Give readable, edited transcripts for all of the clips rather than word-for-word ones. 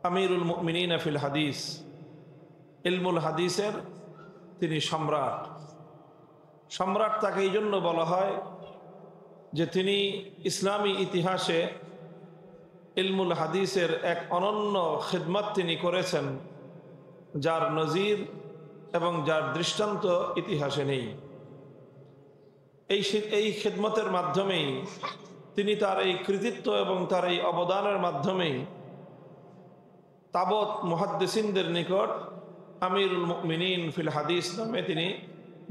আমিরুল মুমিনিন ফিল হাদিস, ইলমুল হাদিসের তিনি সম্রাট। সম্রাট তাকে এই জন্য বলা হয় যে তিনি ইসলামী ইতিহাসে ইলমুল হাদিসের এক অনন্য খিদমত তিনি করেছেন, যার নজির এবং যার দৃষ্টান্ত ইতিহাসে নেই। এই খিদমতের মাধ্যমেই তিনি তার এই কৃতিত্ব এবং তার এই অবদানের মাধ্যমেই তাবৎ মুহাদ্দিসিনদের নিকট আমিরুল মুমিনিন ফিল হাদিস নামে তিনি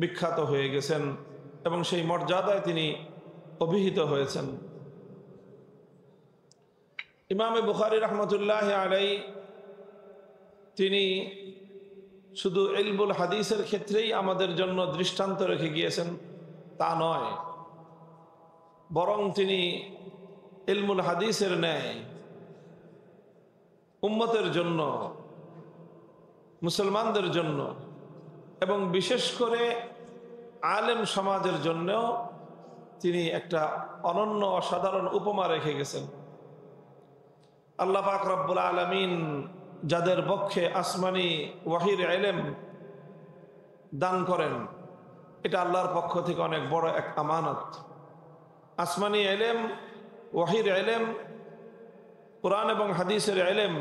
বিখ্যাত হয়ে গেছেন এবং সেই মর্যাদায় তিনি অভিহিত হয়েছেন। ইমামে বুখারী রাহমাতুল্লাহ আলাইহি তিনি শুধু ইলমুল হাদিসের ক্ষেত্রেই আমাদের জন্য দৃষ্টান্ত রেখে গিয়েছেন তা নয়, বরং তিনি ইলমুল হাদিসের ন্যায় উম্মতের জন্য, মুসলমানদের জন্য এবং বিশেষ করে আলেম সমাজের জন্যও তিনি একটা অনন্য অসাধারণ উপমা রেখে গেছেন। আল্লাহ পাক রব্বুল আলামিন যাদের পক্ষে আসমানি ওয়াহির ইলম দান করেন, এটা আল্লাহর পক্ষ থেকে অনেক বড় এক আমানত। আসমানি ইলম, ওয়াহির ইলম, কোরআন এবং হাদিসের ইলম,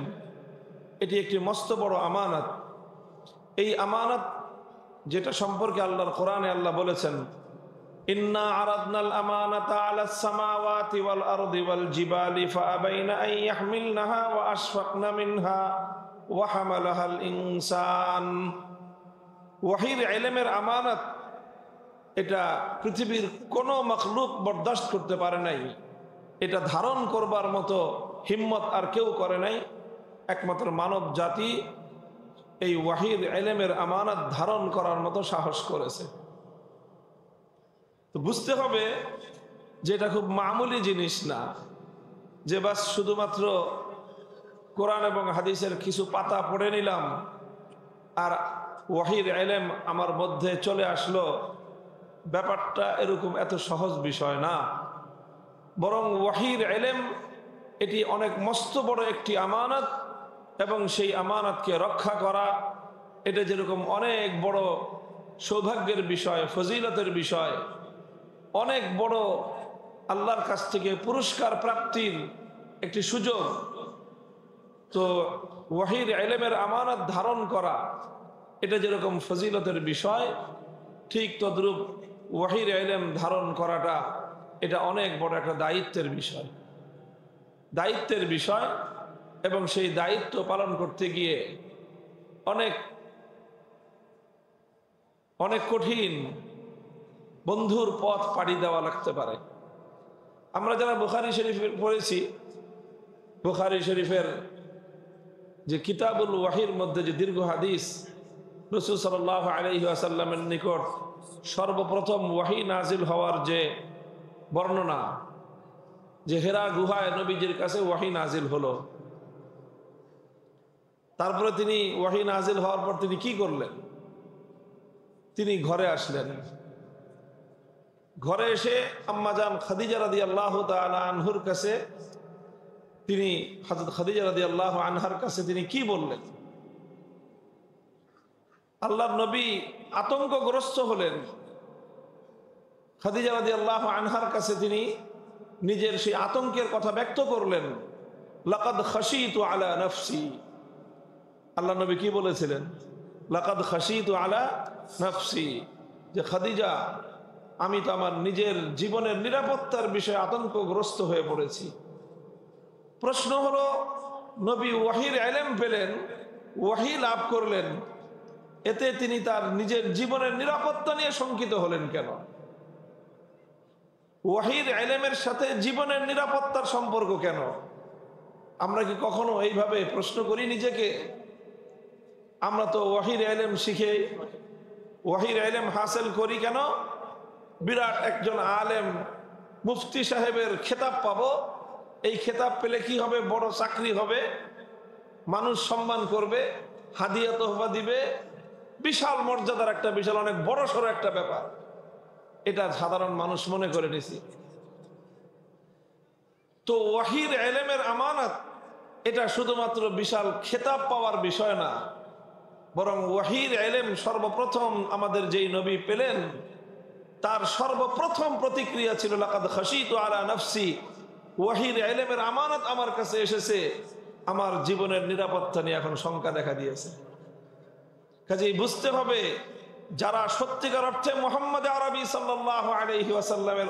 এটি একটি মস্ত বড় আমানত। এই আমানত যেটা সম্পর্কে আল্লাহর কোরআনে আল্লাহ বলেছেন, ইন্না আরাদনাল আমানাতা আলাস সামাওয়াতি ওয়াল আরদি ওয়াল জিবালি ফাআবাইনা আন ইয়াহমিলনাহা ওয়া আশফাকনা মিনহা ওয়া হামালাহাল ইনসান। ওয়াহির ইলমের আমানত এটা পৃথিবীর কোনো মাখলুক বরদাস্ত করতে পারে নাই, এটা ধারণ করবার মতো হিম্মত আর কেউ করে নাই, একমাত্র মানব জাতি এই ওয়াহির ইলমের আমানত ধারণ করার মতো সাহস করেছে। তো বুঝতে হবে যে এটা খুব মামুলি জিনিস না, যে বাস শুধুমাত্র কোরআন এবং হাদিসের কিছু পাতা পড়ে নিলাম আর ওয়াহির ইলম আমার মধ্যে চলে আসলো। ব্যাপারটা এরকম এত সহজ বিষয় না, বরং ওয়াহির ইলম এটি অনেক মস্ত বড় একটি আমানত এবং সেই আমানতকে রক্ষা করা এটা যেরকম অনেক বড় সৌভাগ্যের বিষয়, ফজিলতের বিষয়, অনেক বড় আল্লাহর কাছ থেকে পুরস্কার প্রাপ্তির একটি সুযোগ, তো ওয়াহির ইলমের আমানত ধারণ করা এটা যেরকম ফজিলতের বিষয়, ঠিক তদ্রূপ ওয়াহির ইলম ধারণ করাটা এটা অনেক বড় একটা দায়িত্বের বিষয় এবং সেই দায়িত্ব পালন করতে গিয়ে অনেক কঠিন বন্ধুর পথ পাড়ি দেওয়া লাগতে পারে। আমরা যারা বুখারী শরীফ পড়েছি, বুখারী শরীফের যে কিতাবুল ওয়াহির মধ্যে যে দীর্ঘ হাদিস, রাসূল সাল্লাল্লাহু আলাইহি ওয়াসাল্লামের নিকট সর্বপ্রথম ওয়াহি নাজিল হওয়ার যে বর্ণনা, যে হেরা গুহায় নবীজির কাছে ওয়াহি নাজিল হলো, তারপরে তিনি ওয়াহি নাজিল হওয়ার পর তিনি কি করলেন? তিনি ঘরে আসলেন। ঘরে এসে আম্মাজান খাদিজা রাদিয়াল্লাহু তাআলা আনহুর কাছে তিনি, হযরত খাদিজা রাদিয়াল্লাহু আনহার কাছে তিনি কি বললেন? আল্লাহর নবী আতঙ্কগ্রস্ত হলেন। খাদিজা রাদিয়াল্লাহু আনহার কাছে তিনি নিজের সেই আতঙ্কের কথা ব্যক্ত করলেন। লাকাদ খাশিতু আলা নাফসি, আল্লাহ নবী কি বলেছিলেন? লাকাদ খাশিতু আলা নাফসি, যে খাদিজা আমি তো আমার নিজের জীবনের নিরাপত্তার বিষয়ে আতঙ্কগ্রস্ত হয়ে পড়েছি। প্রশ্ন হলো, নবী ওয়াহির ইলম পেলেন, ওয়াহি লাভ করলেন, এতে তিনি তার নিজের জীবনের নিরাপত্তা নিয়ে শঙ্কিত হলেন কেন? ওয়াহির ইলমের সাথে জীবনের নিরাপত্তার সম্পর্ক কেন? আমরা কি কখনো এইভাবে প্রশ্ন করি নিজেকে? আমরা তো ওয়াহির ইলম শিখে, ওয়াহির ইলম হাসিল করি কেন? বিরাট একজন আলেম মুফতি সাহেবের খেতাব পাবো, এই খেতাব পেলে কি হবে? বড় চাকরি হবে, মানুষ সম্মান করবে, হাদিয়া তোহফা দিবে, বিশাল মর্যাদার একটা বিশাল অনেক বড় সড়ো একটা ব্যাপার। এটা সাধারণ মানুষ মনে করে নিছি। তো ওয়াহির ইলমের আমানত এটা শুধুমাত্র বিশাল খেতাব পাওয়ার বিষয় না, বরং ওয়াহির ইলম সর্বপ্রথম আমাদের যেই নবী পেলেন তার সর্বপ্রথম প্রতিক্রিয়া ছিল লাকাদ খাশিতু আলা নাফসি, ওয়াহির ইলমের আমানত আমার কাছে এসেছে, আমার জীবনের নিরাপত্তা নিয়ে এখন শঙ্কা দেখা দিয়েছে। কাজেই বুঝতে হবে যারা সত্যিকার অর্থে মুহাম্মদ আরবি সাল্লাল্লাহু আলাইহি ওয়াসাল্লামের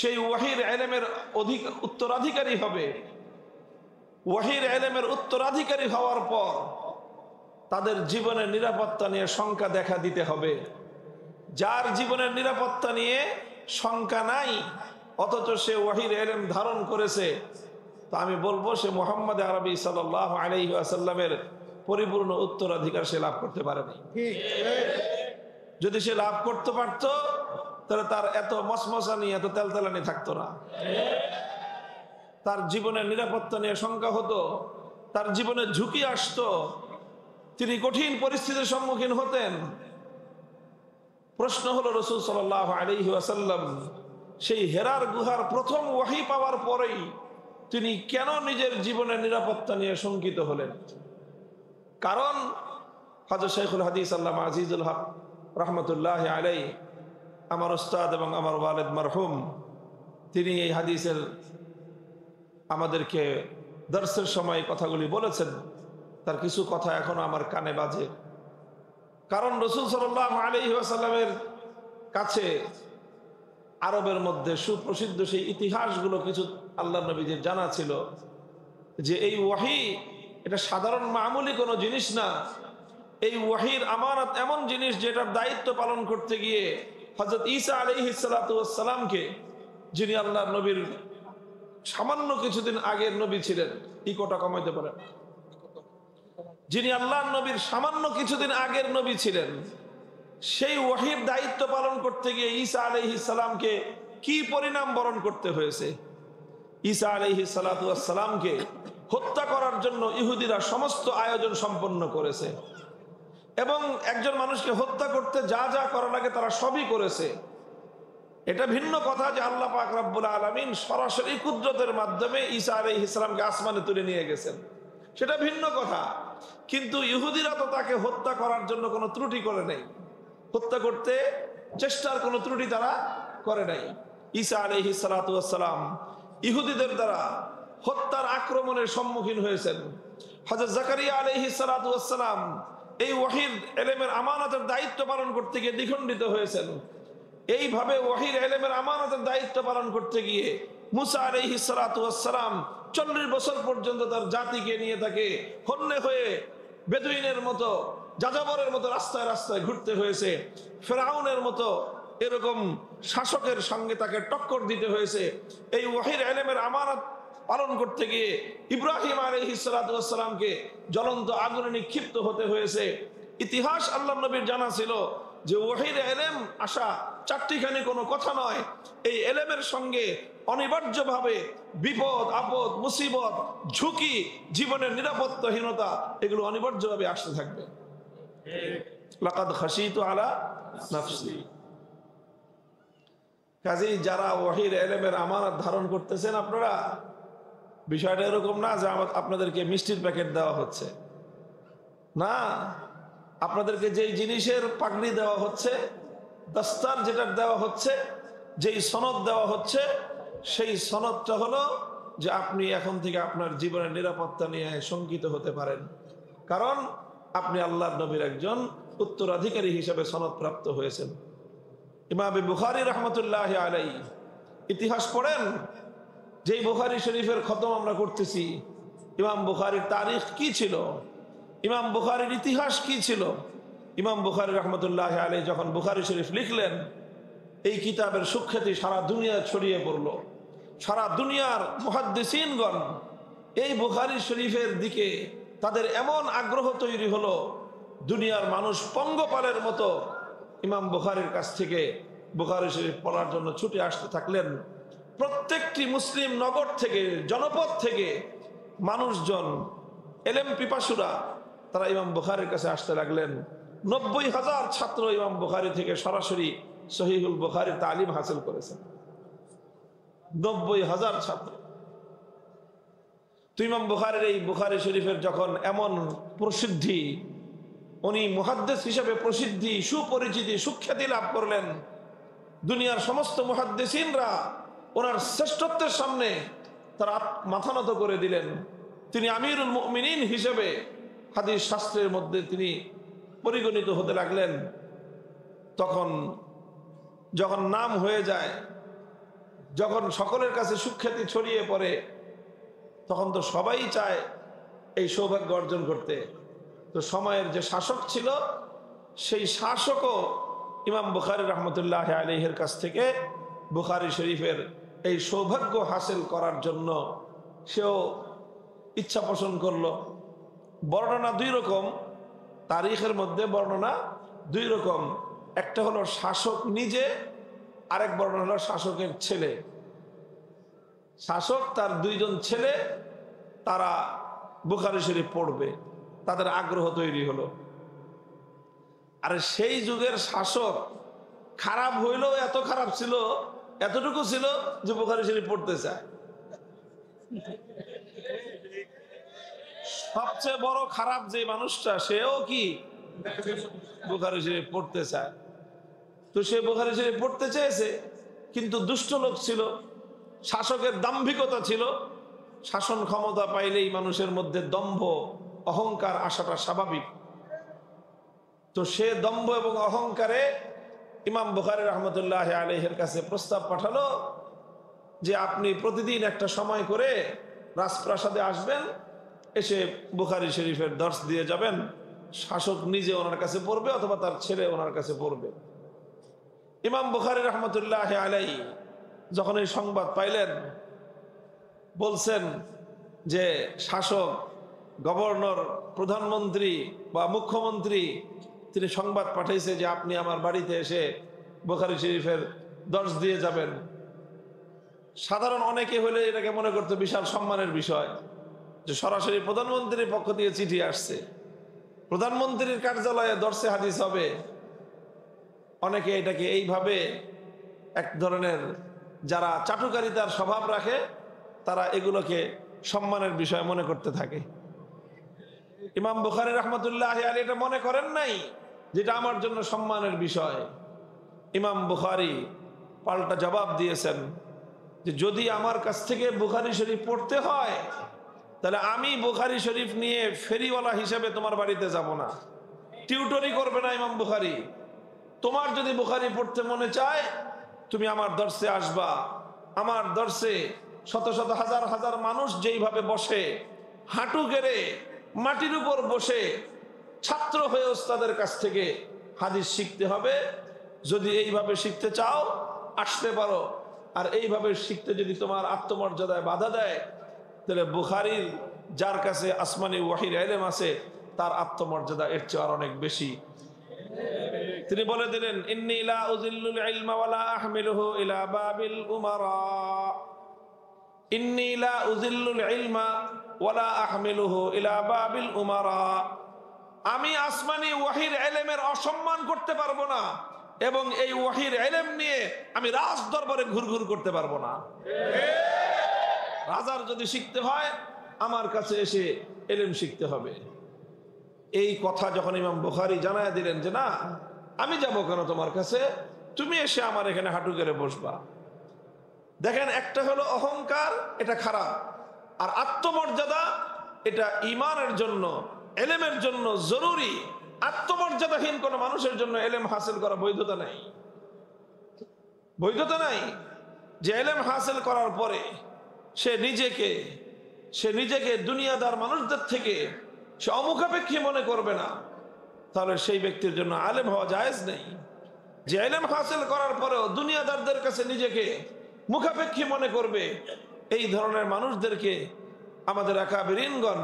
সেই ওয়াহির ইলমের উত্তরাধিকারী হবে, ওয়াহির ইলমের উত্তরাধিকারী হওয়ার পর তাদের জীবনের নিরাপত্তা নিয়ে শঙ্কা দেখা দিতে হবে। যার জীবনের নিরাপত্তা নিয়ে শঙ্কা নাই অথচ সে ওয়াহির ইলম ধারণ করেছে, তো আমি বলবো সে মুহাম্মদ আরবি সাল্লাল্লাহু আলাইহি ওয়াসাল্লামের পরিপূর্ণ উত্তরাধিকার সে লাভ করতে পারেনি। যদি সে লাভ করতে পারত তাহলে তার এত মসমসানি এত তেলতেলানি থাকতো না, তার জীবনের নিরাপত্তা নিয়ে শঙ্কা হতো, তার জীবনে ঝুঁকি আসতো, তিনি কঠিন পরিস্থিতির সম্মুখীন হতেন। প্রশ্ন হলো রাসূল সাল্লাল্লাহু আলাইহি ওয়াসাল্লাম সেই হেরার গুহার প্রথম ওয়াহি পাওয়ার পরেই তিনি কেন নিজের জীবনের নিরাপত্তা নিয়ে শঙ্কিত হলেন? কারণ হযরত শাইখুল হাদিস আল্লামা আজিজুল হক রাহমাতুল্লাহি আলাইহি, আমার উস্তাদ এবং আমার ওয়ালিদ মারহুম, তিনি এই হাদিসের আমাদেরকে দর্সের সময় কথাগুলি বলেছেন। তার কিছু কথা এখনো আমার কানে বাজে। কারণ রাসূল সাল্লাল্লাহু আলাইহি ওয়াসাল্লামের কাছে আরবের মধ্যে সুপ্রসিদ্ধ সেই ইতিহাসগুলো কিছু আল্লাহর নবীদের জানা ছিল যে এই ওয়াহি এটা সাধারণ মামুলি কোনো জিনিস না। এই ওয়াহির আমানত এমন জিনিস যেটার দায়িত্ব পালন করতে গিয়ে হযরত ঈসা আলাইহিস সালাতু ওয়াস সালামকে, যিনি আল্লাহর নবীর সামান্য কিছুদিন আগের নবী ছিলেন, ইকোটা কমাইতে পারেন, যিনি আল্লাহর নবীর সামান্য কিছুদিন আগের নবী ছিলেন, সেই ওয়াহির দায়িত্ব পালন করতে গিয়ে ঈসা আলাইহিস সালামকে কি পরিণাম বরণ করতে হয়েছে? ঈসা আলাইহিস সালাতু ওয়াস সালামকে হত্যা করার জন্য ইহুদিরা সমস্ত আয়োজন সম্পন্ন করেছে এবং একজন মানুষকে হত্যা করতে যা যা করা লাগে তারা সবই করেছে। এটা ভিন্ন কথা যে আল্লাহ পাক রব্বুল আলামিন সরাসরি কুদরতের মাধ্যমে ঈসা আলাইহিস সালামকে আসমানে তুলে নিয়ে গেছেন, সেটা ভিন্ন কথা। কিন্তু ইহুদিরা তো তাকে হত্যা করার জন্য কোনো ত্রুটি করে নাই, হত্যা করতে চেষ্টার কোনো ত্রুটি তারা করে নাই। ঈসা আলাইহিস সালাতু ওয়াস সালাম ইহুদিদের দ্বারা হত্যার আক্রমণের সম্মুখীন হয়েছেন। হযরত জাকারিয়া আলাইহিস সালাতু ওয়াস সালাম এই ওয়াহির ইলমের আমানতের দায়িত্ব পালন করতে গিয়ে দ্বিখণ্ডিত হয়েছেন। এইভাবে ওয়াহির ইলমের আমানতের দায়িত্ব পালন করতে গিয়ে মুসা আলাইহিস সালাতু ওয়াস সালাম 40 বছর পর্যন্ত তার জাতিকে নিয়ে তাকে হন্যে হয়ে বেদুইনের মতো, যাযাবরের মতো রাস্তায় রাস্তায় ঘুরতে হয়েছে। ফেরাউনের মতো এরকম শাসকের সঙ্গে তাকে টক্কর দিতে হয়েছে। এই ওয়াহির ইলমের আমানত পালন করতে গিয়ে ইব্রাহিম আলাইহিস সালাতু ওয়াস সালামকে জ্বলন্ত আগুনে নিক্ষিপ্ত হতে হয়েছে। ইতিহাস আল্লাহর নবীর জানা ছিল যে ওয়াহির ইলম আসা চারটিখানি কোনো কথা নয়, এই ইলমের সঙ্গে অনিবার্যভাবে বিপদ আপদ মুসিবত ঝুঁকি জীবনের নিরাপত্তাহীনতা এগুলো অনিবার্যভাবে আসতে থাকবে। লাকাদ খাশিতু আলা নাফসি। কাজেই যারা ওয়াহির ইলমের আমানত ধারণ করতেছেন আপনারা, বিষয়টা এরকম না যে আপনাদেরকে মিষ্টির প্যাকেট দেওয়া হচ্ছে না, আপনাদেরকে যেই জিনিসের পাগড়ি দেওয়া হচ্ছে, দস্তার যেটা দেওয়া হচ্ছে, যেই সনদ দেওয়া হচ্ছে, সেই সনদটা হলো যে আপনি এখন থেকে আপনার জীবনের নিরাপত্তা নিয়ে শঙ্কিত হতে পারেন, কারণ আপনি আল্লাহর নবীর একজন উত্তরাধিকারী হিসেবে সনদ প্রাপ্ত হয়েছেন। ইমাম বুখারী রাহমাতুল্লাহি আলাইহি ইতিহাস পড়েন, যেই বুখারী শরীফের খতম আমরা করতেছি, ইমাম বুখারীর তারিখ কি ছিল, ইমাম বুখারীর ইতিহাস কি ছিল। ইমাম বুখারী রাহমাতুল্লাহি আলাইহি যখন বুখারী শরীফ লিখলেন, এই কিতাবের সুখ্যাতি সারা দুনিয়া ছড়িয়ে পড়ল। সারা দুনিয়ার মুহাদ্দিসিনগণ এই বুখারী শরীফের দিকে তাদের এমন আগ্রহ তৈরি হলো, দুনিয়ার মানুষ পঙ্গপালের মতো ইমাম বুখারীর কাছ থেকে বুখারী শরীফ পড়ার জন্য ছুটে আসতে থাকলেন। প্রত্যেকটি মুসলিম নগর থেকে, জনপদ থেকে মানুষজন, এলেম পিপাসুরা, তারা ইমাম বুখারীর কাছে আসতে লাগলেন। 90,000 ছাত্র ইমাম বুখারী থেকে সরাসরি সহিহুল বুখারীর তালিম হাসিল করেছেন। 90,000 ছাত্র। তো তো ইমাম বুখারীর এই বুখারী শরীফের যখন এমন প্রসিদ্ধি, উনি মুহাদ্দিস হিসেবে প্রসিদ্ধি, সুপরিচিতি, সুখ্যাতি লাভ করলেন, দুনিয়ার সমস্ত মুহাদ্দিসিনরা ওনার শ্রেষ্ঠত্বের সামনে তারা মাথা নত করে দিলেন। তিনি আমিরুল মুমিনিন হিসেবে হাদিস শাস্ত্রের মধ্যে তিনি পরিগণিত হতে লাগলেন। তখন যখন নাম হয়ে যায়, যখন সকলের কাছে সুখ্যাতি ছড়িয়ে পড়ে, তখন তো সবাই চায় এই সৌভাগ্য অর্জন করতে। তো সময়ের যে শাসক ছিল, সেই শাসকও ইমাম বুখারী রহমতুল্লাহ আলাইহির কাছ থেকে বুখারী শরীফের এই সৌভাগ্য হাসিল করার জন্য সেও ইচ্ছা পোষণ করলো। বর্ণনা দুই রকম, তারিখের মধ্যে বর্ণনা দুই রকম। একটা হলো শাসক নিজে, আরেক বর্ণনা হলো শাসকের ছেলে। শাসক তার দুইজন ছেলে, তারা বুখারী শরীফ পড়বে, তাদের আগ্রহ তৈরি হলো। আর সেই যুগের শাসক খারাপ হইলেও এত খারাপ ছিল, এতটুকু ছিল যে বুখারী শরীফ পড়তে চায়। সবচেয়ে বড় খারাপ যে মানুষটা, সেও কি বুখারী শরীফ পড়তে চায়। তো সে বুখারী শরীফ পড়তে চেয়েছে, কিন্তু দুষ্ট লোক ছিল, শাসকের দাম্ভিকতা ছিল। শাসন ক্ষমতা পাইলেই মানুষের মধ্যে দম্ভ, অহংকার আসাটা স্বাভাবিক। তো সে দম্ভ এবং অহংকারে ইমাম বুখারী রহমতুল্লাহ আলাইহির কাছে প্রস্তাব পাঠালো যে আপনি প্রতিদিন একটা সময় করে রাজপ্রাসাদে আসবেন, এসে বুখারী শরীফের দর্শ দিয়ে যাবেন। শাসক নিজে ওনার কাছে পড়বে অথবা তার ছেলে ওনার কাছে পড়বে। ইমাম বুখারী রহমতুল্লাহ আলাইহি যখন এই সংবাদ পাইলেন, বলছেন যে শাসক, গভর্নর, প্রধানমন্ত্রী বা মুখ্যমন্ত্রী তিনি সংবাদ পাঠাইছে যে আপনি আমার বাড়িতে এসে বুখারী শরীফের দর্শ দিয়ে যাবেন। সাধারণ অনেকে হলে এটাকে মনে করতে বিশাল সম্মানের বিষয় যে সরাসরি প্রধানমন্ত্রীর পক্ষ দিয়ে চিঠি আসছে, প্রধানমন্ত্রীর কার্যালয়ে দর্শে হাদিস হবে। অনেকে এটাকে এইভাবে এক ধরনের, যারা চাটুকারিতার স্বভাব রাখে, তারা এগুলোকে সম্মানের বিষয় মনে করতে থাকে। ইমাম বুখারী রহমতুল্লাহ আলাইহি এটা মনে করেন নাই যেটা আমার জন্য সম্মানের বিষয়। ইমাম বুখারী পাল্টা জবাব দিয়েছেন যে যদি আমার কাছ থেকে বুখারী শরীফ পড়তে হয়, তাহলে আমি বুখারী শরীফ নিয়ে ফেরিওয়ালা হিসেবে তোমার বাড়িতে যাব না, টিউটরি করবে না ইমাম বুখারী। তোমার যদি বুখারী পড়তে মনে চায়, তুমি আমার দর্শে আসবা। আমার দর্শে শত শত হাজার হাজার মানুষ যেইভাবে বসে, হাঁটু গেড়ে মাটির উপর বসে ছাত্র হয়ে ওস্তাদের কাছ থেকে হাদিস শিখতে হবে। যদি এইভাবে শিখতে চাও আসতে পারো, আর এইভাবে শিখতে যদি তোমার আত্মমর্যাদায় বাধা দেয়, তাহলে বুখারীর যার কাছে আসমানি ওয়াহির ইলম আছে, তার আত্মমর্যাদা এর চেয়ে আর অনেক বেশি। তিনি বলে দিলেন, ইন্নী লা উযিল্লুল ইলমা ওয়া লা আহমিলুহু ইলা বাবিল উমারা। ইন্নী লা উযিল্লুল ইলমা ওয়া লা আহমিলুহু ইলা বাবিল উমারা। আমি আসমানি ওয়াহির ইলমের অসম্মান করতে পারবো না, এবং এই ওয়াহির ইলম নিয়ে আমি রাজ দরবারে ঘুরঘুর করতে পারবো না। রাজার যদি শিখতে হয়, আমার কাছে এসে ইলম শিখতে হবে। এই কথা যখন ইমাম বুখারী জানায় দিলেন যে না, আমি যাব কেন তোমার কাছে, তুমি এসে আমার এখানে হাঁটু গেড়ে বসবা। দেখেন, একটা হলো অহংকার, এটা খারাপ, আর আত্মমর্যাদা, এটা ঈমানের জন্য, ইলমের জন্য জরুরি। আত্মমর্যাদাহীন কোন মানুষের জন্য ইলম হাসিল করা বৈধতা নাই, বৈধতা নাই। যে ইলম হাসিল করার পরে সে নিজেকে দুনিয়াদার মানুষদের থেকে সে অমুখাপেক্ষী মনে করবে না, তাহলে সেই ব্যক্তির জন্য আলেম হওয়া জায়েজ নেই। যে ইলম হাসিল করার পরেও দুনিয়াদারদের কাছে নিজেকে মুখাপেক্ষী মনে করবে, এই ধরনের মানুষদেরকে আমাদের আকাবিরিনগণ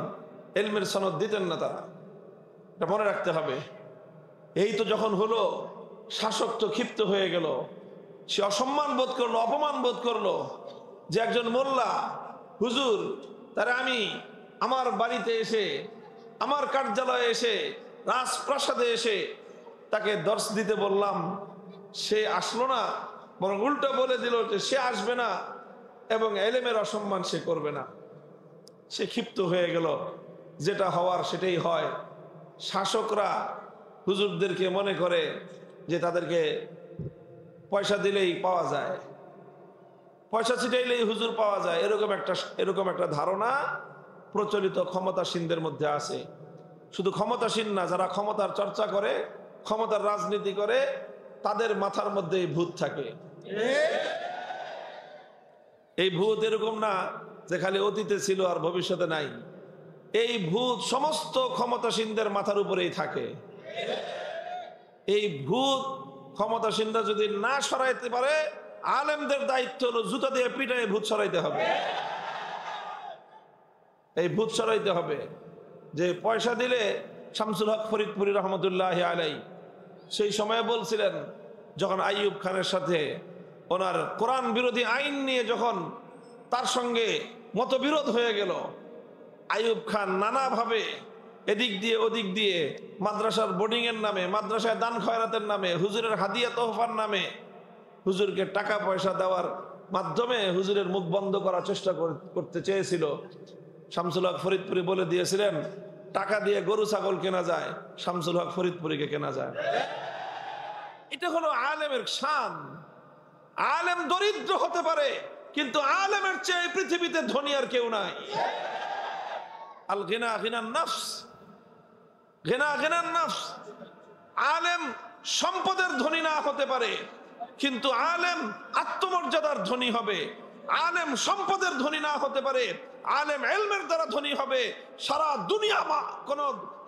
ইলমের সনদ দিতেন না। তারা এটা মনে রাখতে হবে। এই তো যখন হলো, শাসক তো ক্ষিপ্ত হয়ে গেল, সে অসম্মান বোধ করলো, অপমান বোধ করলো যে একজন মোল্লা হুজুর, তারা আমি আমার বাড়িতে এসে, আমার কার্যালয়ে এসে, রাজপ্রাসাদে এসে তাকে দর্শ দিতে বললাম, সে আসলো না, বরং উল্টো বলে দিল যে সে আসবে না এবং ইলমের অসম্মান সে করবে না। সে ক্ষিপ্ত হয়ে গেল, যেটা হওয়ার সেটাই হয়। শাসকরা হুজুরদেরকে মনে করে যে তাদেরকে পয়সা দিলেই পাওয়া যায়, পয়সা ছিটাইলেই হুজুর পাওয়া যায়, এরকম একটা ধারণা প্রচলিত ক্ষমতাসীনদের মধ্যে আছে। শুধু ক্ষমতাসীন না, যারা ক্ষমতার চর্চা করে, ক্ষমতার রাজনীতি করে, তাদের মাথার মধ্যে এই ভূত থাকে। এই ভূত এরকম না যে খালি অতীতে ছিল আর ভবিষ্যতে নাই। এই ভূত সমস্ত ক্ষমতাসীনদের মাথার উপরেই থাকে। এই ভূত ক্ষমতাসীনরা যদি না সরাইতে পারে, আলেমদের দায়িত্ব হলো জুতা দিয়ে পিটায় ভূত সরাইতে হবে। এই ভূত সরাইতে হবে। যে পয়সা দিলে, শামসুল হক ফরিদপুরি রহমতুল্লাহ আলাই সেই সময়ে বলছিলেন, যখন আইয়ুব খানের সাথে ওনার কোরআন বিরোধী আইন নিয়ে যখন তার সঙ্গে মতবিরোধ হয়ে গেল, আইয়ুব খান নানাভাবে এদিক দিয়ে ওদিক দিয়ে মাদ্রাসার বোর্ডিং এর নামে, মাদ্রাসায় দান খয়রাতের নামে, হুজুরের হাদিয়া তোহফার নামে, হুজুরকে টাকা পয়সা দেওয়ার মাধ্যমে হুজুরের মুখ বন্ধ করার চেষ্টা করতে চেয়েছিল। শামসুল হক ফরিদপুরি বলে দিয়েছিলেন, টাকা দিয়ে গরু ছাগল কেনা যায়, শামসুল হক ফরিদপুরিকে কেনা যায়। এটা হলো আলেমের শান। আলেম দরিদ্র হতে পারে, কিন্তু আলেমের চেয়ে পৃথিবীতে ধনী আর কেউ নাই। আল গিনা গিনান নফস, গিনা গিনান নফস। আলেম সম্পদের ধনী না হতে পারে, কিন্তু আলেম আত্মমর্যাদার ধনী হবে। আলেম সম্পদের ধনী না হতে পারে, আলেম ইলমের দ্বারা ধনী হবে। সারা দুনিয়া কোন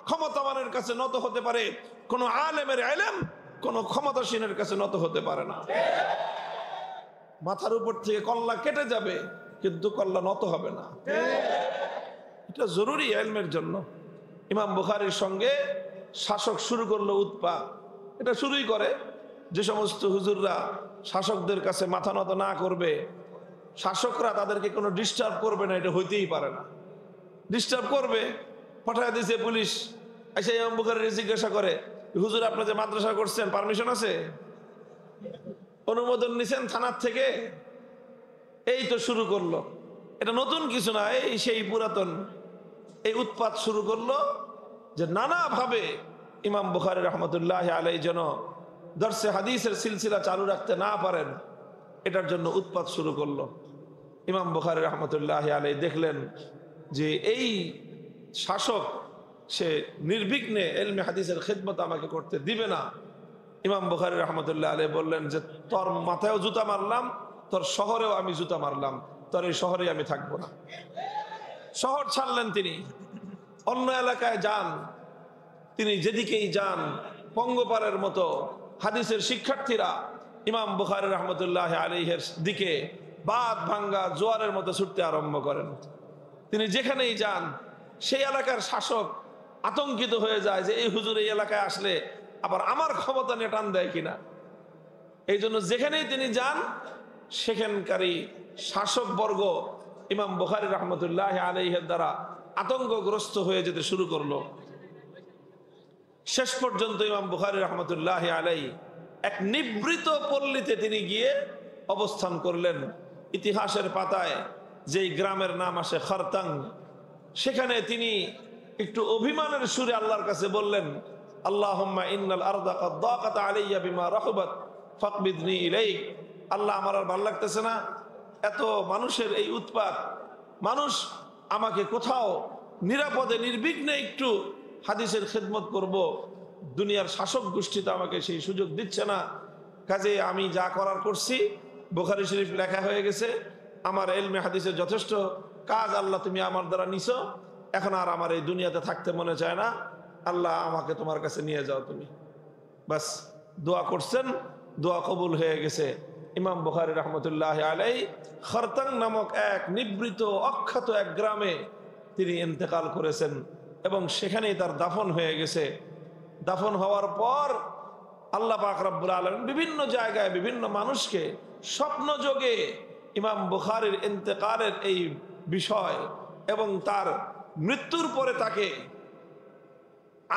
ক্ষমতাবানের কাছে নত হতে পারে, কোন আলেমের ইলম কোন ক্ষমতাসীনের কাছে নত হতে পারে না। মাথার উপর থেকে কল্লা কেটে যাবে, কিন্তু কল্লা নত হবে না। এটা জরুরি ইলমের জন্য। ইমাম বুখারীর সঙ্গে শাসক শুরু করলো উৎপাত। এটা শুরুই করে যে সমস্ত হুজুররা শাসকদের কাছে মাথা নত না করবে, শাসকরা তাদেরকে কোনো ডিস্টার্ব করবে না, এটা হইতেই পারে না। ডিস্টার্ব করবে, পাঠায় দিয়েছে পুলিশ। এসে ইমাম বুখারী জিজ্ঞাসা করে, হুজুর আপনি যে মাদ্রাসা করছেন পারমিশন আছে, অনুমোদন নিছেন থানার থেকে? এই তো শুরু করলো। এটা নতুন কিছু না, এই সেই পুরাতন। এই উৎপাত শুরু করলো যে নানাভাবে ইমাম বুখারী রহমতুল্লাহ আলাইহি যেন দর্সে হাদিসের সিলসিলা চালু রাখতে না পারেন, এটার জন্য উৎপাত শুরু করলো। ইমাম বুখারী রহমতুল্লাহ আলাইহি দেখলেন যে এই শাসক সে নির্বিঘ্নে ইলমে হাদিসের খিদমত আমাকে করতে দিবে না। ইমাম বুখারী রহমতুল্লাহ আলাইহি বললেন যে তোর মাথায়ও জুতা মারলাম, তোর শহরেও আমি জুতা মারলাম, তোর এই শহরে আমি থাকবো না। শহর ছাড়লেন তিনি, অন্য এলাকায় যান। তিনি যেদিকেই যান, পঙ্গপালের মতো হাদিসের শিক্ষার্থীরা ইমাম বুখারী রহমতুল্লাহ আলাইহির দিকে বাদ ভাঙ্গা জোয়ারের মতো ছুটতে আরম্ভ করেন। তিনি যেখানেই যান, সেই এলাকার শাসক আতঙ্কিত হয়ে যায় যে এই হুজুর এই এলাকায় আসলে আবার আমার ক্ষমতা নিয়ে টান দেয় কিনা। এই জন্য যেখানেই তিনি যান, সেখানকারই শাসক বর্গ ইমাম বুখারী রহমতুল্লাহ আলাইহির দ্বারা আতঙ্কগ্রস্ত হয়ে যেতে শুরু করলো। শেষ পর্যন্ত ইমাম বুখারী রহমতুল্লাহ আলাইহি এক নিভৃত পল্লীতে তিনি গিয়ে অবস্থান করলেন। ইতিহাসের পাতায় যেই গ্রামের নাম আসে খারতাং, সেখানে তিনি একটু অভিমানের সুরে আল্লাহর কাছে বললেন, আল্লাহুম্মা ইন্নাল আরদা ক্বাদ দাকাত আলাইয়া বিমা রাহবাত ফাকবিদনি ইলাইক। আল্লাহ, আমার আর ভালো লাগতেছে না, এত মানুষের এই উৎপাত, মানুষ আমাকে কোথাও নিরাপদে নির্বিঘ্নে একটু হাদিসের খেদমত করব, দুনিয়ার শাসক গোষ্ঠী তো আমাকে সেই সুযোগ দিচ্ছে না। কাজে আমি যা করার করছি, বুখারী শরীফ লেখা হয়ে গেছে, আমার ইলমে হাদিসের যথেষ্ট কাজ আল্লাহ তুমি আমার দ্বারা নিছো, এখন আর আমার এই দুনিয়াতে থাকতে মনে চায় না, আল্লাহ আমাকে তোমার কাছে নিয়ে যাও তুমি। বাস দোয়া করছেন, দোয়া কবুল হয়ে গেছে। ইমাম বুখারী রহমতুল্লাহ আলাইহি খারতাং নামক এক নিভৃত অখ্যাত এক গ্রামে তিনি ইন্তেকাল করেছেন এবং সেখানেই তার দাফন হয়ে গেছে। দাফন হওয়ার পর আল্লাহ পাক রব্বুল আলামিন বিভিন্ন জায়গায় বিভিন্ন মানুষকে স্বপ্নযোগে ইমাম বুখারীর ইন্তেকালের এই বিষয় এবং তার মৃত্যুর পরে তাকে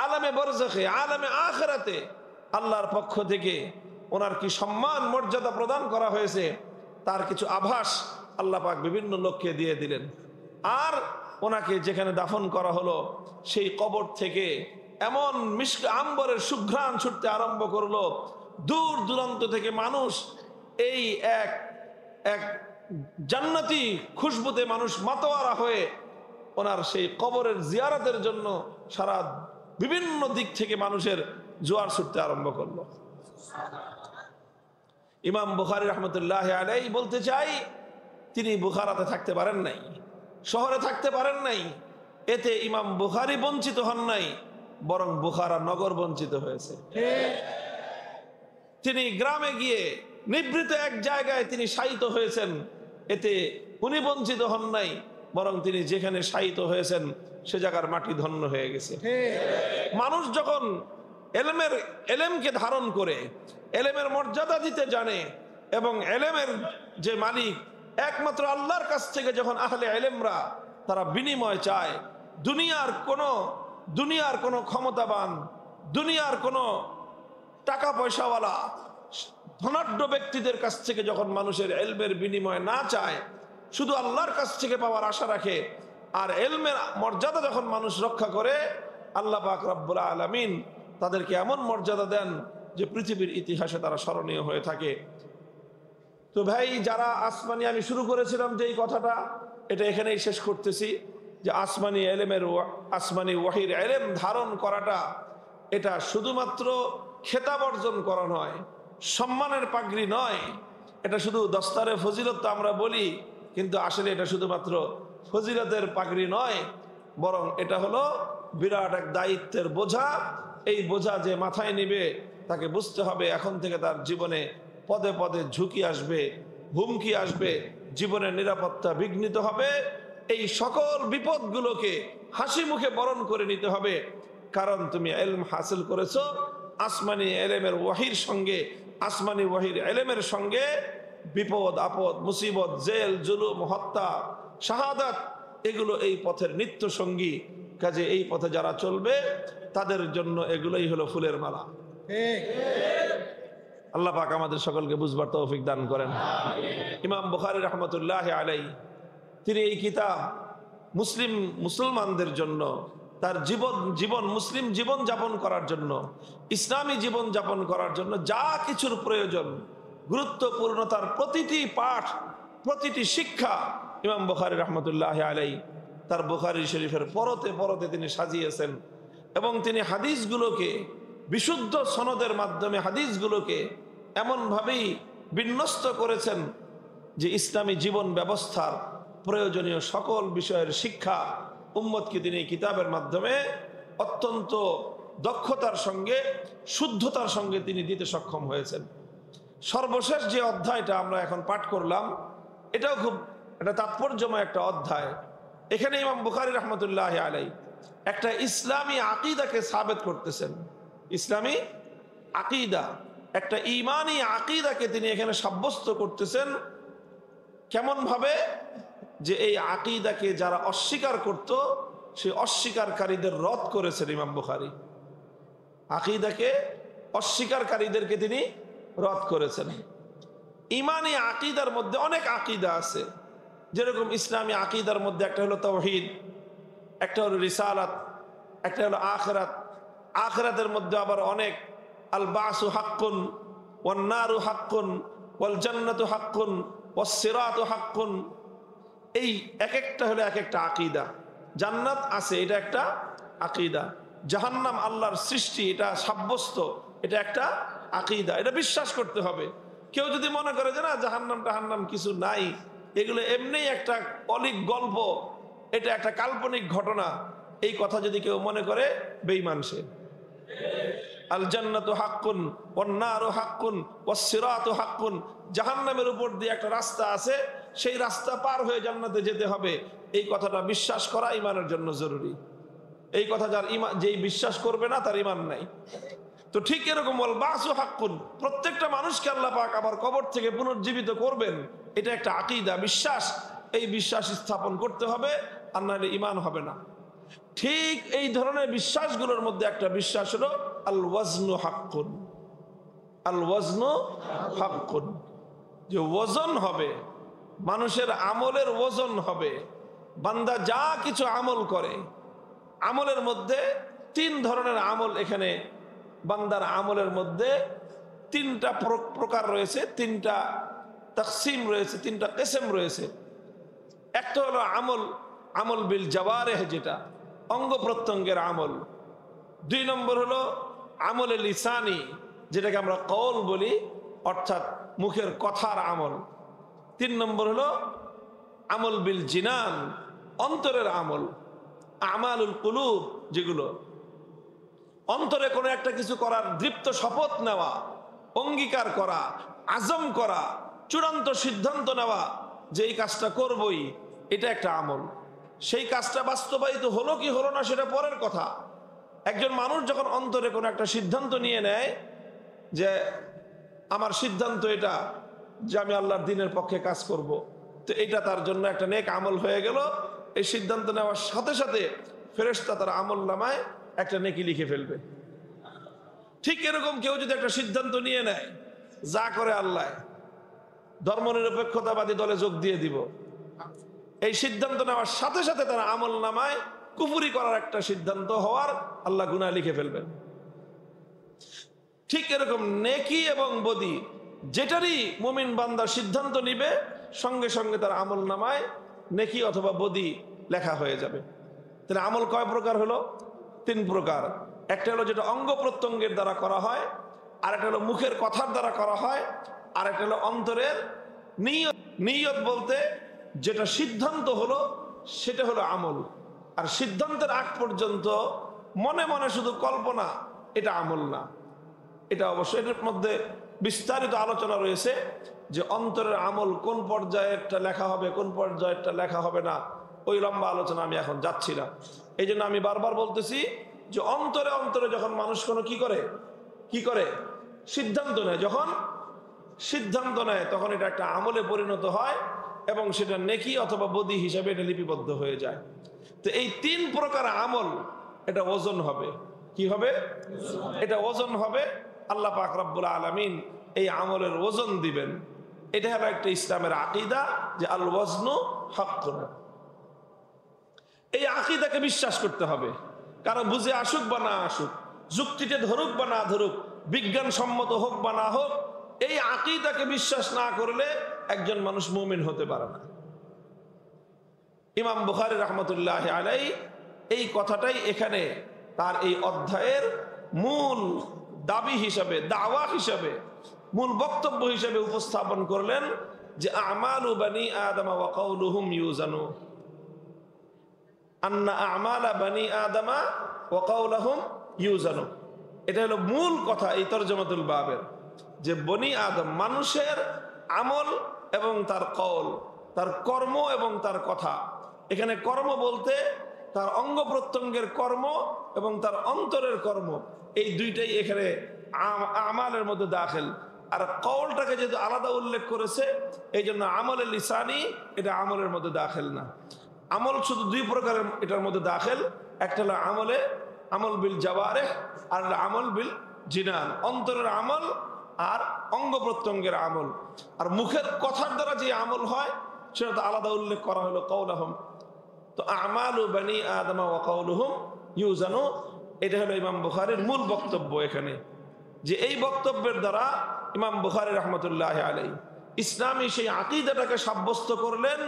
আলামে বরজাখে, আলামে আখিরাতে আল্লাহর পক্ষ থেকে ওনার কি সম্মান মর্যাদা প্রদান করা হয়েছে তার কিছু আভাস আল্লাহ পাক বিভিন্ন লোককে দিয়ে দিলেন। আর ওনাকে যেখানে দাফন করা হলো সেই কবর থেকে এমন মিশক আম্বরের সুঘ্রাণ ছুটতে আরম্ভ করলো, দূর দূরান্ত থেকে মানুষ এই এক এক জান্নাতি খুশবুতে মানুষ মাতোয়ারা হয়ে ওনার সেই কবরের জিয়ারতের জন্য সারা বিভিন্ন দিক থেকে মানুষের জোয়ার ছুটতে আরম্ভ করলো। ইমাম বুখারী রাহমাতুল্লাহ আলাইহি বলতে চাই, তিনি বুখারাতে থাকতে পারেন নাই, শহরে থাকতে পারেন নাই। এতে ইমাম বুখারী বঞ্চিত হন নাই, বরং বুখারা নগর বঞ্চিত হয়েছে। তিনি গ্রামে গিয়ে নিভৃত এক জায়গায় তিনি শায়িত হয়েছেন, এতে উনি বঞ্চিত হন নাই, বরং তিনি যেখানে শায়িত হয়েছেন সে জায়গার মাটি ধন্য হয়ে গেছে। মানুষ যখন এলেমকে ধারণ করে এলেমের মর্যাদা দিতে জানে এবং এলেমের যে মালিক একমাত্র আল্লাহর কাছ থেকে যখন আহলে এলেমরা তারা বিনিময় চায়, দুনিয়ার কোনো ক্ষমতাবান, দুনিয়ার কোনো টাকা পয়সাওয়ালা ধনাঢ্য ব্যক্তিদের কাছ থেকে যখন মানুষের এলমের বিনিময় না চায়, শুধু আল্লাহর কাছ থেকে পাওয়ার আশা রাখে, আর এলমের মর্যাদা যখন মানুষ রক্ষা করে, আল্লাহ পাক রব্বুল আলামিন তাদেরকে এমন মর্যাদা দেন যে পৃথিবীর ইতিহাসে তারা স্মরণীয় হয়ে থাকে। তো ভাই, যারা আসমানি, আমি শুরু করেছিলাম যে এই কথাটা, এটা এখানেই শেষ করতেছি, যে আসমানি ওয়াহির এলেম ধারণ করাটা এটা শুধুমাত্র খেতাব অর্জন করা নয়, সম্মানের পাগড়ি নয়, এটা শুধু দস্তারে ফজিলত তো আমরা বলি, কিন্তু আসলে এটা শুধুমাত্র ফজিলতের পাগড়ি নয়, বরং এটা হলো বিরাট এক দায়িত্বের বোঝা। এই বোঝা যে মাথায় নিবে তাকে বুঝতে হবে এখন থেকে তার জীবনে পদে পদে ঝুঁকি আসবে, হুমকি আসবে, জীবনের নিরাপত্তা বিঘ্নিত হবে। এই সকল বিপদগুলোকে হাসি মুখে বরণ করে নিতে হবে, কারণ তুমি ইলম হাসিল করেছো আসমানি এলেমের ওয়াহির সঙ্গে। আসমানি ওয়াহির এলেমের সঙ্গে বিপদ আপদ, মুসিবত, জেল, জুলুম, হত্যা, শাহাদাত, এগুলো এই পথের নিত্য সঙ্গী। কাজে এই পথে যারা চলবে তাদের জন্য এগুলোই হলো ফুলের মালা। আল্লাহ পাক আমাদের সকলকে বুঝবার তৌফিক দান করেন। ইমাম বুখারী রাহমাতুল্লাহ আলাইহি তিনি এই কিতাব মুসলমানদের জন্য, তার জীবন মুসলিম জীবন যাপন করার জন্য, ইসলামী জীবন যাপন করার জন্য যা কিছুর প্রয়োজন, গুরুত্বপূর্ণতার প্রতিটি পাঠ, প্রতিটি শিক্ষা ইমাম বুখারী রাহমাতুল্লাহ আলাইহি তার বুখারী শরীফের পরতে পরতে তিনি সাজিয়েছেন। এবং তিনি হাদিসগুলোকে বিশুদ্ধ সনদের মাধ্যমে হাদিসগুলোকে এমনভাবেই বিন্যস্ত করেছেন যে ইসলামী জীবন ব্যবস্থার প্রয়োজনীয় সকল বিষয়ের শিক্ষা উম্মতকে তিনি কিতাবের মাধ্যমে অত্যন্ত দক্ষতার সঙ্গে, শুদ্ধতার সঙ্গে তিনি দিতে সক্ষম হয়েছেন। সর্বশেষ যে অধ্যায়টা আমরা এখন পাঠ করলাম, এটাও খুব একটা তাৎপর্যময় একটা অধ্যায়। এখানে ইমাম বুখারী রাহমাতুল্লাহ আলাইহি একটা ইসলামী আকিদাকে সাবেত করতেছেন। ইসলামী আকিদা, একটা ঈমানী আকিদাকে তিনি এখানে সাব্যস্ত করতেছেন। কেমন ভাবে? যে এই আকিদাকে যারা অস্বীকার করত, সেই অস্বীকারীদের রদ করেছেন ইমাম বুখারী। আকিদাকে অস্বীকারীদেরকে তিনি রদ করেছেন। ঈমানী আকিদার মধ্যে অনেক আকিদা আছে, যেরকম ইসলামী আকিদার মধ্যে একটা হলো তাওহীদ, একটা হলো রিসালাত, একটা হলো আখিরাত। আখিরাতের মধ্যে আবার অনেক, আল বাসু হাক্কুন, ওয়ান নারু হাক্কুন, ওয়াল জান্নাতু হাক্কুন, ওয়াস সিরাতু হাক্কুন। এই এক একটা হলো এক একটা আকিদা। জান্নাত আছে, এটা একটা আকিদা। জাহান্নাম আল্লাহর সৃষ্টি, এটা সাব্যস্ত, এটা একটা আকিদা। এটা বিশ্বাস করতে হবে। কেউ যদি মনে করে যে না জাহান্নাম টাহান্নাম কিছু নাই, এগুলো এমনিই একটা অলিক গল্প, এটা একটা কাল্পনিক ঘটনা, এই কথা যদি কেউ মনে করে, বেঈমান সে। আল জান্নাতু হাক্কুন ওয়ান নারু হাক্কুন ওয়াস সিরাতু হাক্কুন। জাহান্নামের উপর দিয়ে একটা রাস্তা আছে, সেই রাস্তা পার হয়ে জান্নাতে যেতে হবে, এই কথাটা বিশ্বাস করা ঈমানের জন্য জরুরি। এই কথা যার ঈমান, যেই বিশ্বাস করবে না তার ঈমান নাই। তো ঠিক এরকম ওয়াল বাসু হাক্কুন, প্রত্যেকটা মানুষকে আল্লাহ পাক আবার কবর থেকে পুনর্জীবিত করবেন, এটা একটা আকীদা, বিশ্বাস। এই বিশ্বাস স্থাপন করতে হবে, আর নাহলে ঈমান হবে না। ঠিক এই ধরনের বিশ্বাসগুলোর মধ্যে একটা বিশ্বাস হলো আল ওয়াজনু হাক্কুন। আল ওয়াজনু হাক্কুন, যে ওজন হবে, মানুষের আমলের ওজন হবে, বান্দা যা কিছু আমল করে, আমলের মধ্যে 3 ধরনের আমল, এখানে বান্দার আমলের মধ্যে 3টা প্রকার রয়েছে, 3টা তাকসিম রয়েছে, 3টা কিসম রয়েছে। একটা হলো আমল বিল জাওয়ারিহ, যেটা অঙ্গ প্রত্যঙ্গের আমল। 2 নম্বর হলো আমলে লিসানি, যেটাকে আমরা কওল বলি, অর্থাৎ মুখের কথার আমল। 3 নম্বর হলো আমল বিল জিনান, অন্তরের আমল। আমালুল কুলুব, যেগুলো অন্তরে কোনো একটা কিছু করার দৃপ্ত শপথ নেওয়া, অঙ্গীকার করা, আজম করা, চূড়ান্ত সিদ্ধান্ত নেওয়া যে এই কাজটা করবই, এটা একটা আমল। সেই কাজটা বাস্তবায়িত হলো কি হলো না সেটা পরের কথা। একজন মানুষ যখন অন্তরে কোনো একটা সিদ্ধান্ত নিয়ে নেয় যে আমার সিদ্ধান্ত এটা, যে আমি আল্লাহর দ্বীনের পক্ষে কাজ করব, তো এটা তার জন্য একটা নেক আমল হয়ে গেল। এই সিদ্ধান্ত নেওয়ার সাথে সাথে ফেরেশতা তার আমল নামায় একটা নেকি লিখে ফেলবে। ঠিক এরকম কেউ যদি একটা সিদ্ধান্ত নিয়ে নেয়, যা করে আল্লাহ, ধর্মনিরপেক্ষতাবাদী দলে যোগ দিয়ে দিব, এই সিদ্ধান্ত নেওয়ার সাথে সাথে তার আমল নামায় কুফরি করার একটা সিদ্ধান্ত হওয়ার আল্লাহ গুনাহ লিখে ফেলবেন। ঠিক এরকম নেকি এবং বদি, যেটারই মুমিন বান্দা সিদ্ধান্ত নিবে, সঙ্গে সঙ্গে তার আমল নামায় নেকি অথবা বদি লেখা হয়ে যাবে। তাহলে আমল কয় প্রকার হলো? 3 প্রকার। একটা হলো যেটা অঙ্গ প্রত্যঙ্গের দ্বারা করা হয়, আর একটা হলো মুখের কথার দ্বারা করা হয়, আর একটা হলো অন্তরের নিয়ত। নিয়ত বলতে যেটা সিদ্ধান্ত হলো সেটা হলো আমল। আর সিদ্ধান্তের আগ পর্যন্ত মনে মনে শুধু কল্পনা, এটা আমল না। এটা অবশ্যই এর মধ্যে বিস্তারিত আলোচনা রয়েছে যে অন্তরের আমল কোন পর্যায়েরটা লেখা হবে, কোন পর্যায়েরটা লেখা হবে না, ওই লম্বা আলোচনা আমি এখন যাচ্ছি না। এই জন্য আমি বারবার বলতেছি যে অন্তরে অন্তরে যখন মানুষ কোনো কি করে সিদ্ধান্ত নেয়, যখন সিদ্ধান্ত নেয় তখন এটা একটা আমলে পরিণত হয় এবং সেটা নেকি অথবা বদি হিসাবে এটা লিপিবদ্ধ হয়ে যায়। তো এই 3 প্রকার আমল, এটা ওজন হবে। কি হবে? এটা ওজন হবে। আল্লাহ পাক রব্বুল আলামিন এই আমলের ওজন দিবেন। এটা হলো একটা ইসলামের আকীদা যে আল ওয়াজনু হাক্কুন। এই আকীদাকে বিশ্বাস করতে হবে। কারণ বুঝে আসুক বা না আসুক, যুক্তিতে ধরুক বা না ধরুক, বিজ্ঞান সম্মত হোক বা না হোক, এই আকীদাকে বিশ্বাস না করলে একজন মানুষ মুমিন হতে পারে না। ইমাম বুখারী রাহমাতুল্লাহি আলাইহি এই কথাটাই এখানে তার এই অধ্যায়ের মূল দাবি হিসাবে, দাওয়া হিসাবে, মূল বক্তব্য হিসাবে উপস্থাপন করলেন যে আমালু বানি আদম ওয়া কাউলুহুম ইউজানু, আন্না আমালা বানি আদম ওয়া কাউলুহুম ইউজানু। এটা হলো মূল কথা এই তরজমাতুল বাবের, যে বনি আদম মানুষের আমল এবং তার কওল, তার কর্ম এবং তার কথা। এখানে কর্ম বলতে তার অঙ্গ প্রত্যঙ্গের কর্ম এবং তার অন্তরের কর্ম, এই দুইটাই এখানে আমালের মধ্যে দাখিল। আর কওলটাকে যেহেতু আলাদা উল্লেখ করেছে, এই জন্য আমলে লিসানি এটা আমলের মধ্যে দাখিল না। আমল শুধু 2 প্রকারের এটার মধ্যে দাখিল। একটা হলো আমল বিল জাওয়ারিহ, আর হলো আমল বিল জিনান, অন্তরের আমল আর অঙ্গ প্রত্যঙ্গের আমল। আর মুখের কথার দ্বারা যে আমল হয় সেটা তো আলাদা উল্লেখ করা হলো কাউলুহুম। তো আমালু বানি আদম ওয়া কাউলুহুম ইউজানু, এটা হলো ইমাম বুখারীর মূল বক্তব্য এখানে। যে এই বক্তব্যের দ্বারা ইমাম বুখারী রাহমাতুল্লাহি আলাইহি ইসলামী সেই আকীদাটাকে সাব্যস্ত করলেন,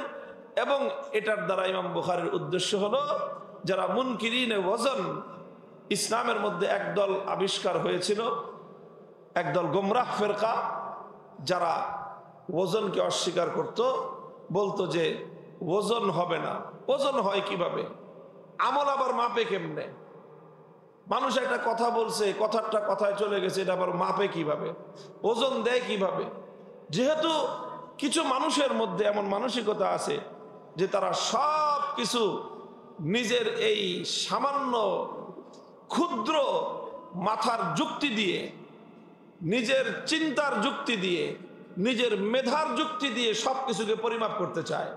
এবং এটার দ্বারা ইমাম বুখারীর উদ্দেশ্য হলো যারা মুনকিরিনে ওজন, ইসলামের মধ্যে একদল আবিষ্কার হয়েছিল, একদল গোমরাহ ফেরকা, যারা ওজনকে অস্বীকার করত, বলতো যে ওজন হবে না। ওজন হয় কিভাবে? আমল আবার মাপে কেমনে? মানুষ একটা কথা বলছে, কথাটা কথায় চলে গেছে, এটা আবার মাপে কিভাবে? ওজন দেয় কিভাবে? যেহেতু কিছু মানুষের মধ্যে এমন মানসিকতা আছে যে তারা সব কিছু নিজের এই সামান্য ক্ষুদ্র মাথার যুক্তি দিয়ে, নিজের চিন্তার যুক্তি দিয়ে, নিজের মেধার যুক্তি দিয়ে সব কিছুকে পরিমাপ করতে চায়।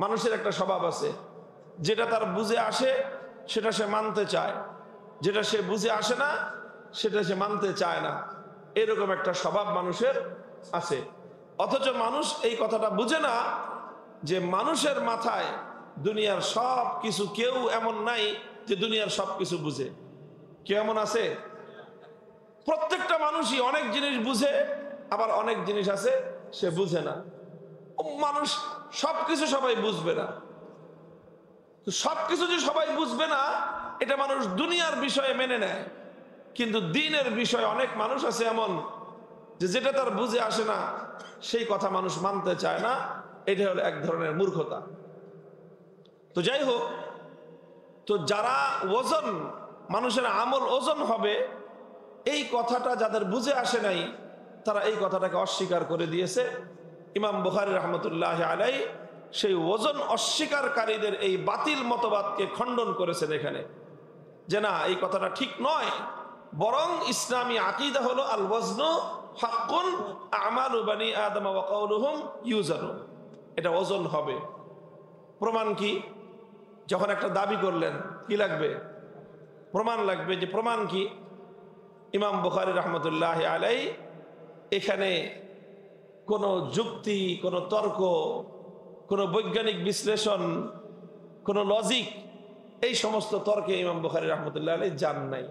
মানুষের একটা স্বভাব আছে, যেটা তার বুঝে আসে সেটা সে মানতে চায়, যেটা সে বুঝে আসে না সেটা সে মানতে চায় না। এরকম একটা স্বভাব মানুষের আছে। অথচ মানুষ এই কথাটা বুঝে না যে মানুষের মাথায় দুনিয়ার সব কিছু, কেউ এমন নাই যে দুনিয়ার সব কিছু বুঝে। কেউ এমন আছে? প্রত্যেকটা মানুষই অনেক জিনিস বুঝে, আবার অনেক জিনিস আছে সে বুঝে না। মানুষ সবকিছু সবাই বুঝবে না। তো সবকিছু যে সবাই বুঝবে না এটা মানুষ দুনিয়ার বিষয়ে মেনে নেয়, কিন্তু দ্বীনের বিষয়ে অনেক মানুষ আছে এমন যে যেটা তার বুঝে আসে না সেই কথা মানুষ মানতে চায় না। এটা হলো এক ধরনের মূর্খতা। তো যাই হোক, তো যারা ওজন, মানুষের আমল ওজন হবে, এই কথাটা যাদের বুঝে আসে নাই তারা এই কথাটাকে অস্বীকার করে দিয়েছে। ইমাম বুখারী রাহমাতুল্লাহি আলাইহি সেই ওজন অস্বীকারীদের এই বাতিল মতবাদকে খণ্ডন করেছেন এখানে, যে না, এই কথাটা ঠিক নয়, বরং ইসলামী আকীদা হলো আল ওয়াজনু হাক্কুন আমালু বানি আদম ওয়া কাউলুহুম ইউজানু, এটা ওজন হবে। প্রমাণ কি? যখন একটা দাবি করলেন কি লাগবে? প্রমাণ লাগবে। যে প্রমাণ কি? ইমাম বুখারী রাহমাতুল্লাহি আলাইহি এখানে কোনো যুক্তি, কোনো তর্ক, কোনো বৈজ্ঞানিক বিশ্লেষণ, কোনো লজিক, এই সমস্ত তর্কে ইমাম বুখারী রাহমাতুল্লাহি আলাইহি যান নাই।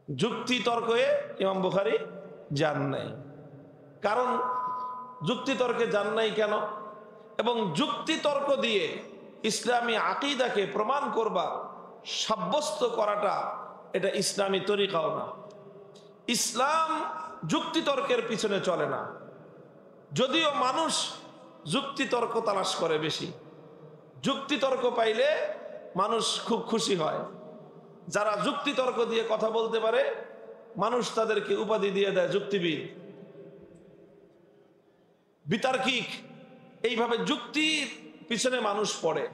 যুক্তি তর্কে ইমাম বুখারী যান নাই। কারণ যুক্তি তর্কে যান নাই কেন? এবং যুক্তি তর্ক দিয়ে ইসলামী আকীদাকে প্রমাণ করবা, সাব্যস্ত করাটা এটা ইসলামী তরিকাও না। ইসলাম যুক্তি তর্কের পিছনে চলে না, যদিও মানুষ যুক্তি তর্ক তালাশ করে বেশি। যুক্তি তর্ক পাইলে মানুষ খুব খুশি হয়। যারা যুক্তি তর্ক দিয়ে কথা বলতে পারে মানুষ তাদেরকে উপাধি দিয়ে দেয় যুক্তিবিদ, বিতার্কিক। এইভাবে যুক্তির পিছনে মানুষ পড়ে।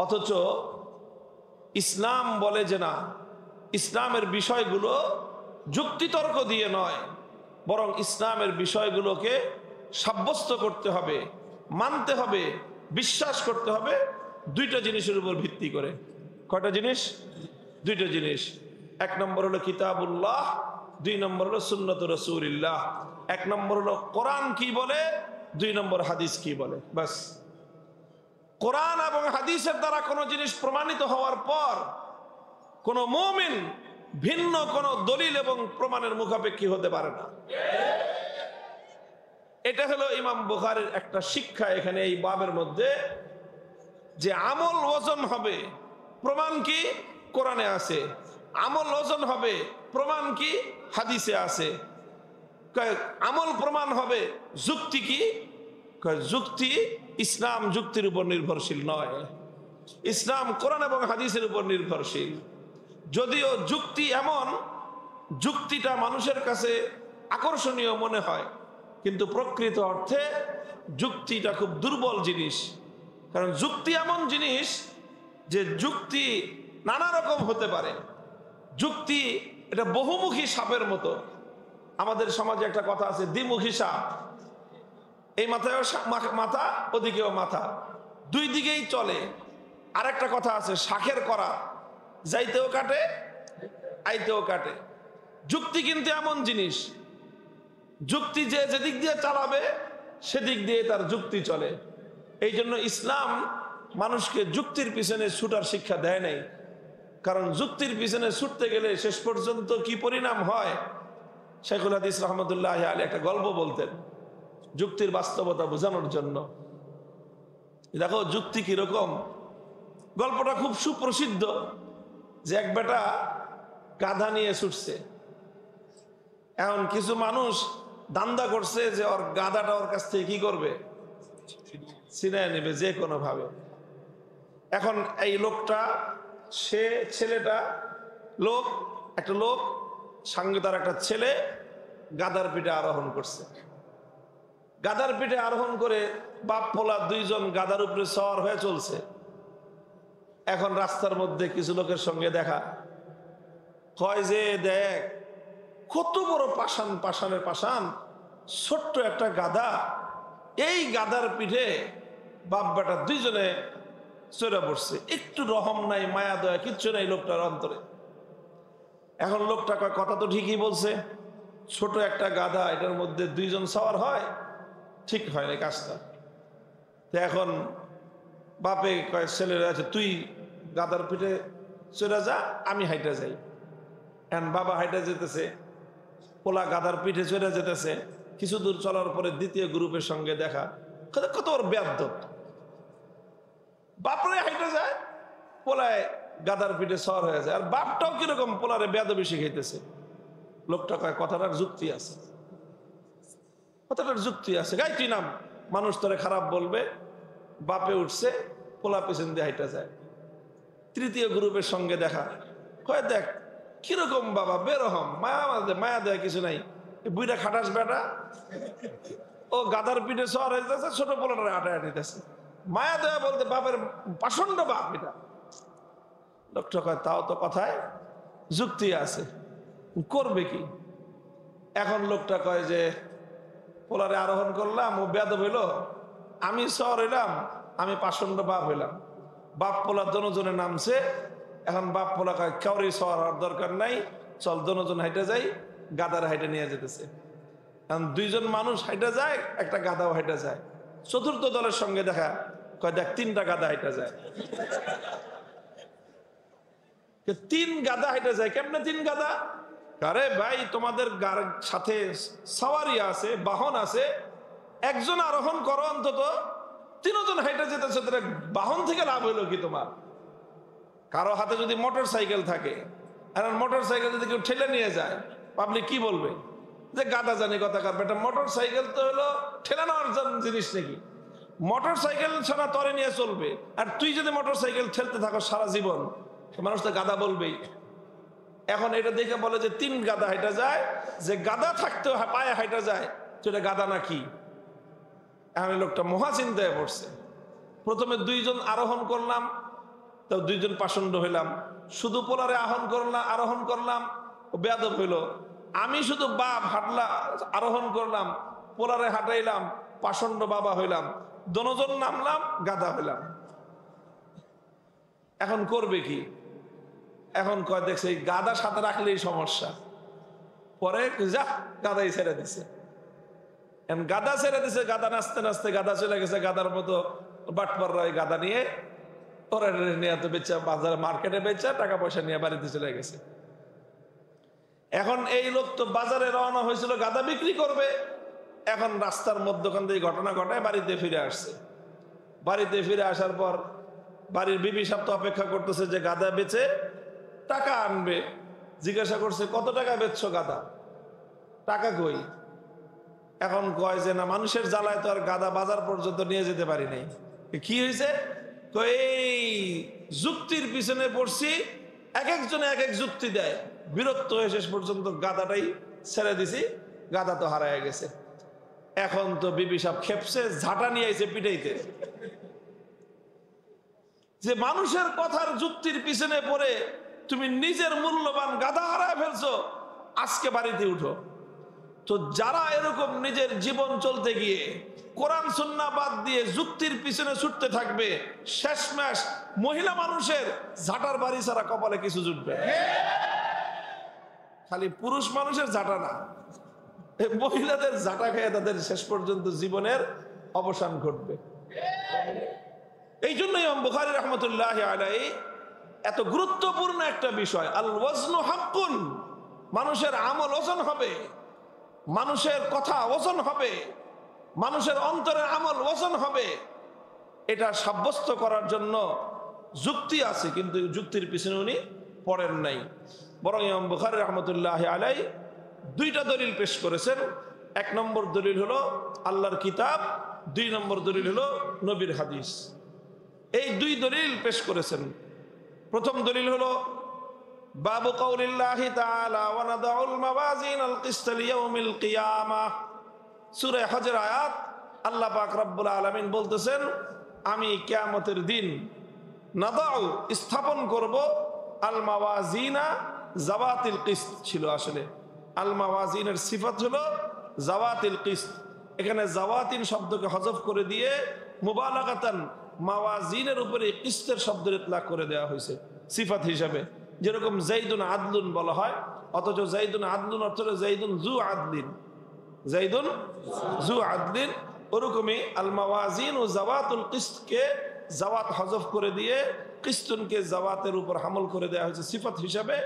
অথচ ইসলাম বলে যে না, ইসলামের বিষয়গুলো যুক্তিতর্ক দিয়ে নয়, বরং ইসলামের বিষয়গুলোকে সাব্যস্ত করতে হবে, মানতে হবে, বিশ্বাস করতে হবে দুইটা জিনিসের উপর ভিত্তি করে। কয়টা জিনিস? দুইটা জিনিস। এক নম্বর হলো কিতাবুল্লাহ, দুই নম্বর হলো সুন্নত রাসূলিল্লাহ। এক নম্বর হলো কোরআন কি বলে, দুই নম্বর হাদিস কি বলে। বাস। কোরআন এবং হাদিসের দ্বারা কোনো জিনিস প্রমাণিত হওয়ার পর কোন মুমিন ভিন্ন কোন দলিল এবং প্রমাণের মুখাপেক্ষী হতে পারে না। এটা হলো ইমাম বুখারীর একটা শিক্ষা এখানে এই বাবের মধ্যে, যে আমল ওজন হবে, প্রমাণ কি? কোরআনে আছে। আমল ওজন হবে, প্রমাণ কি? হাদিসে আছে। আমল প্রমাণ হবে, যুক্তি কি? যুক্তি ইসলাম যুক্তির উপর নির্ভরশীল নয়, ইসলাম কোরআন এবং হাদিসের উপর নির্ভরশীল। যদিও যুক্তি এমন, যুক্তিটা মানুষের কাছে আকর্ষণীয় মনে হয়, কিন্তু প্রকৃত অর্থে যুক্তিটা খুব দুর্বল জিনিস। কারণ যুক্তি এমন জিনিস যে যুক্তি নানা রকম হতে পারে। যুক্তি এটা বহুমুখী সাপের মতো। আমাদের সমাজে একটা কথা আছে, দ্বিমুখী সাপ। এই মাথায়ও মাথা, ওদিকেও মাথা, দুই দিকেই চলে। আর একটা কথা আছে, শাখের করা, যাইতেও কাটে আইতেও কাটে। যুক্তি কিন্তু এমন জিনিস, যুক্তি যে যেদিক দিয়ে চালাবে সেদিক দিয়ে তার যুক্তি চলে। এই জন্য ইসলাম মানুষকে যুক্তির পিছনে ছুটার শিক্ষা দেয় নাই। কারণ যুক্তির পিছনে ছুটতে গেলে শেষ পর্যন্ত কি পরিণাম হয়, শাইখুল হাদিস রাহমাতুল্লাহি আলাইহি একটা গল্প বলতেন যুক্তির বাস্তবতা বোঝানোর জন্য। দেখো যুক্তি কিরকম। গল্পটা খুব সুপ্রসিদ্ধ, যে এক বেটা গাধা নিয়ে ছুটছে। এখন কিছু মানুষ দান্দা করছে যে ওর গাধাটা ওর কাছ থেকে কি করবে, ছিনিয়ে নেবে যে কোনো ভাবে। এখন এই লোকটা, সে ছেলেটা, লোক, একটা লোক সঙ্গে তার একটা ছেলে গাধার পিঠে আরোহণ করছে। গাধার পিঠে আরোহণ করে বাপ পোলা দুইজন গাধার উপরে সওয়ার হয়ে চলছে। এখন রাস্তার মধ্যে কিছু লোকের সঙ্গে দেখা, কয় যে দেখ কত বড় পাষাণ, পাষাণের পাষাণ, ছোট্ট একটা গাধা, এই গাধার পিঠে বাপ বেটা দুইজনে চড়ে পড়ছে, একটু রহম নাই, মায়া দয়া কিচ্ছু নাই লোকটার অন্তরে। এখন লোকটা কয় কথা তো ঠিকই বলছে, ছোট একটা গাধা, এটার মধ্যে দুইজন সওয়ার হয়, ঠিক হয় না কাজটা। তো এখন বাপে কয় ছেলেরা আছে, তুই গাদার পিঠে চলে যা, আমি হাইটা যাই। এখন বাবা হাইটা যেতেছে, পোলা গাদার পিঠে চলে যেতেছে। কিছু দূর চলার পরে দ্বিতীয় গ্রুপের সঙ্গে দেখা, কত ওর বেয়াদব, বাপরে হাইটা যায়, পোলায় গাদার পিঠে সর হয়ে যায়। আর বাপটাও কিরকম পোলারে বেয়াদবি শিখাইতেছে। লোকটা কয় কথাটার যুক্তি আছে, কথাটার যুক্তি আছে, গাই তুই নাম, মানুষ তোরে খারাপ বলবে। বাপে উঠছে, পোলা পেছন দিয়ে হাইটা যায়। তৃতীয় গ্রুপের সঙ্গে দেখা, কয় দেখ কিরকম বাবা, বেরহম, মায়া দেয় কিছু নাই, বুইটা খাটাস বেটা, ও গাদার পিঠে সর হয়ে যাচ্ছে, ছোট পোলাটা আটায় নিতেছে। মায়া দেয়া বলতে বাপের পাষণ্ড বাপ এটা। লোকটা কয় তাও তো কথায় যুক্তি আছে, করবে কি? এখন লোকটা কয় যে পোলারে আরোহণ করলাম, ও বেয়াদব হইল, আমি সর হইলাম, আমি পাষণ্ড বাপ হইলাম। বাপ পোলা দনজনে নামছে। এখন বাপ পোলা কয় কাউরি সর হওয়ার দরকার নাই, চল দনজন হাইটে যাই। গাদার হাইটে নিয়ে যেতেছে। এখন দুইজন মানুষ হাইটে যায়, একটা গাদাও হাইটে যায়। চতুর্থ দলের সঙ্গে দেখা, কয় দেখ তিনটা গাদা হাইটে যায়। তিন গাদা হাইটে যায়, কেমনে তিন গাদা? আরে ভাই, তোমাদের সাথে সাওয়ারি আছে, বাহন আছে, একজন আরোহণ করো, অন্তত তিনজন হাইটে যেতেছে, বাহন থেকে লাভ হইলো কি তোমার? কারো হাতে যদি মোটর সাইকেল থাকে, আর মোটর সাইকেল যদি কেউ ঠেলে নিয়ে যায়, পাবলিক কি বলবে? যে গাদা জানি কথা কার বেটা, মোটর সাইকেল তো হলো ঠেলে নেওয়ার জিনিস নাকি? মোটর সাইকেল ছাড়া তরে নিয়ে চলবে, আর তুই যদি মোটর সাইকেল ঠেলতে থাকো সারা জীবন, মানুষ তো গাদা বলবেই। এখন এটা দেখে বলে যে তিন গাদা হাইটা যায়, যে গাদা থাকতে পায়ে হাইটা যায়, সেটা গাদা নাকি? এখন লোকটা মহা চিন্তায় পড়ছে। প্রথমে দুইজন আরোহণ করলাম, তো দুইজন পাষণ্ড হইলাম। শুধু পোলারে আরোহণ করলাম, ও বেয়াদব হইল। আমি শুধু বাপ হাঁটলা আরোহণ করলাম, পোলারে হাঁটাইলাম, পাষণ্ড বাবা হইলাম। দনজন নামলাম, গাদা হইলাম। এখন করবে কি? এখন কয় দেখছে এই গাদা সাথে রাখলেই সমস্যা। পরে যা গাদাই ছেড়ে দিছে। গাদা ছেড়ে দিছে, গাদা নাচতে নাচতে গাদা চলে গেছে। গাদার মতো বাটপাররা ওই গাদা নিয়ে ওরা নিয়ে তো বেচা, বাজারে মার্কেটে বেচা, টাকা পয়সা নিয়ে বাড়িতে চলে গেছে। এখন এই লোক তো বাজারে রওনা হয়েছিল গাদা বিক্রি করবে। এখন রাস্তার মধ্যখান দিয়ে ঘটনা ঘটায় বাড়িতে ফিরে আসছে। বাড়িতে ফিরে আসার পর বাড়ির বিবি সাহেব তো অপেক্ষা করতেছে যে গাদা বেচে টাকা আনবে। জিজ্ঞাসা করছে কত টাকা বেচছো গাদা, টাকা কই? এখন কয় যে না, মানুষের জ্বালায় তো আর গাদা বাজার পর্যন্ত নিয়ে যেতে পারি নাই। কি হয়েছে? এই যুক্তির পিছনে পড়ছি, এক একজনে এক এক যুক্তি দেয়, বিরক্ত হয়ে শেষ পর্যন্ত গাদাটাই ছেড়ে দিছি, গাদা তো হারায় গেছে। এখন তো বিবি সাহেব খেপছে, ঝাঁটা নিয়ে আইছে পিটাইতে, যে মানুষের কথার যুক্তির পিছনে পড়ে তুমি নিজের মূল্যবান গাদা হারায় ফেলছো, আজকে বাড়িতে উঠো। তো যারা এরকম নিজের জীবন চলতে গিয়ে কোরআন সুন্নাহ বাদ দিয়ে যুক্তির পিছনে ছুটতে থাকবে, শেষমেশ মহিলা মানুষের ঝাঁটার বাড়ি ছাড়া কপালে কিছু জুটবে। খালি পুরুষ মানুষের ঝাঁটা না, মহিলাদের ঝাঁটা খেয়ে তাদের শেষ পর্যন্ত জীবনের অবসান ঘটবে। এই জন্যই ইমাম বুখারী রাহমাতুল্লাহি আলাইহি এত গুরুত্বপূর্ণ একটা বিষয়, আল ওয়াজনু হাক্কুন, মানুষের আমল ওজন হবে, মানুষের কথা ওজন হবে, মানুষের অন্তরের আমল ওজন হবে। এটা সাব্যস্ত করার জন্য যুক্তি আছে, কিন্তু যুক্তির পিছনে উনি পড়েন নাই। বরং ইমাম বুখারী রাহমাতুল্লাহি আলাইহি দুইটা দলিল পেশ করেছেন। এক নম্বর দলিল হলো আল্লাহর কিতাব, দুই নম্বর দলিল হলো নবীর হাদিস। এই দুই দলিল পেশ করেছেন। প্রথম দলিল হলো বাবু কাউলিল্লাহি তাআলা ওয়া নাদাউল মাওয়াজিনাল কিসত লিয়াউমিল কিয়ামাহ, সূরা হজের আয়াত। আল্লাহ পাক রব্বুল আলামিন বলতেছেন, আমি কিয়ামতের দিন নাদাউ স্থাপন করব আল মাওয়াজিনা জাওয়াতিল কিসত ছিল। আসলে আল মাওয়াজিনের সিফাত হলো জাওয়াতিল কিসত। এখানে জাওয়াতিন শব্দকে হযফ করে দিয়ে মুবালাগাতান মাওয়াজিনের উপরে কিস্তের শব্দের ইতলাক করে দেওয়া হয়েছে সিফাত হিসাবে। যেরকম জাইদুন আদলুন বলা হয়, অথচ জাইদুন আদলুন অর্থ হলো জাইদুন জু আদলিন, জাইদুন জু আদলিন। ওরকমই আল মাওয়াজিন ও জাওয়াতুল কিসতকে জাওয়াত হজফ করে দিয়ে কিস্তুনকে জাওয়াতের উপর হামল করে দেওয়া হয়েছে, সিফাত হিসাবে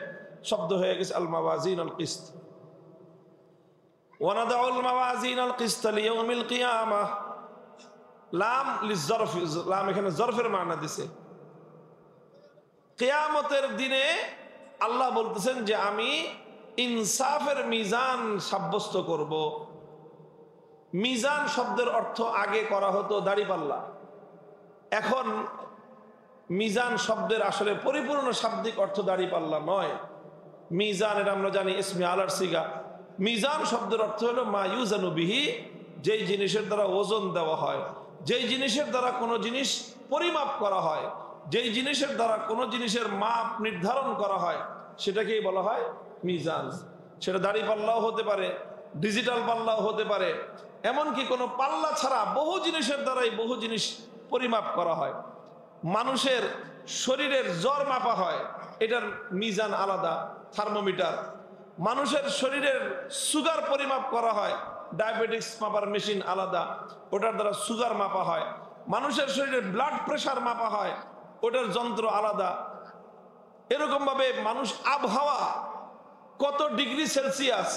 শব্দ হয়ে গেছে আল মাওয়াজিন আল কিস্ত। ওয়ানাদাউল মাওয়াজিন আল কিস্ত লিয়াউমিল কিয়ামাহ, লাম লিজরফ, লাম এখানে জরফের মানা দিছে। কিয়ামতের দিনে আল্লাহ বলতেছেন যে আমি ইনসাফের মিজান সাব্যস্ত করব। মিজান শব্দের অর্থ আগে করা হতো দাড়িপাল্লা, এখন মিজান শব্দের আসলে পরিপূর্ণ শাব্দিক অর্থ দাড়িপাল্লা নয়। মিজান এটা আমরা জানি ইসমে আলার সিগা। মিজান শব্দের অর্থ হলো মা ইউজানু বিহি, যেই জিনিসের দ্বারা ওজন দেওয়া হয়, যেই জিনিসের দ্বারা কোনো জিনিস পরিমাপ করা হয়, যেই জিনিসের দ্বারা কোনো জিনিসের মাপ নির্ধারণ করা হয়, সেটাকেই বলা হয় মিজান। সেটা দাড়িপাল্লাও হতে পারে, ডিজিটাল পাল্লাও হতে পারে, এমনকি কোনো পাল্লা ছাড়া বহু জিনিসের দ্বারাই বহু জিনিস পরিমাপ করা হয়। মানুষের শরীরের জ্বর মাপা হয়, এটার মিজান আলাদা, থার্মোমিটার। মানুষের শরীরের সুগার পরিমাপ করা হয়, ডায়াবেটিস মাপার মেশিন আলাদা, ওটার দ্বারা সুগার মাপা হয়। মানুষের শরীরের ব্লাড প্রেশার মাপা হয়, ওটার যন্ত্র আলাদা। এরকম ভাবে মানুষ আবহাওয়া কত ডিগ্রি সেলসিয়াস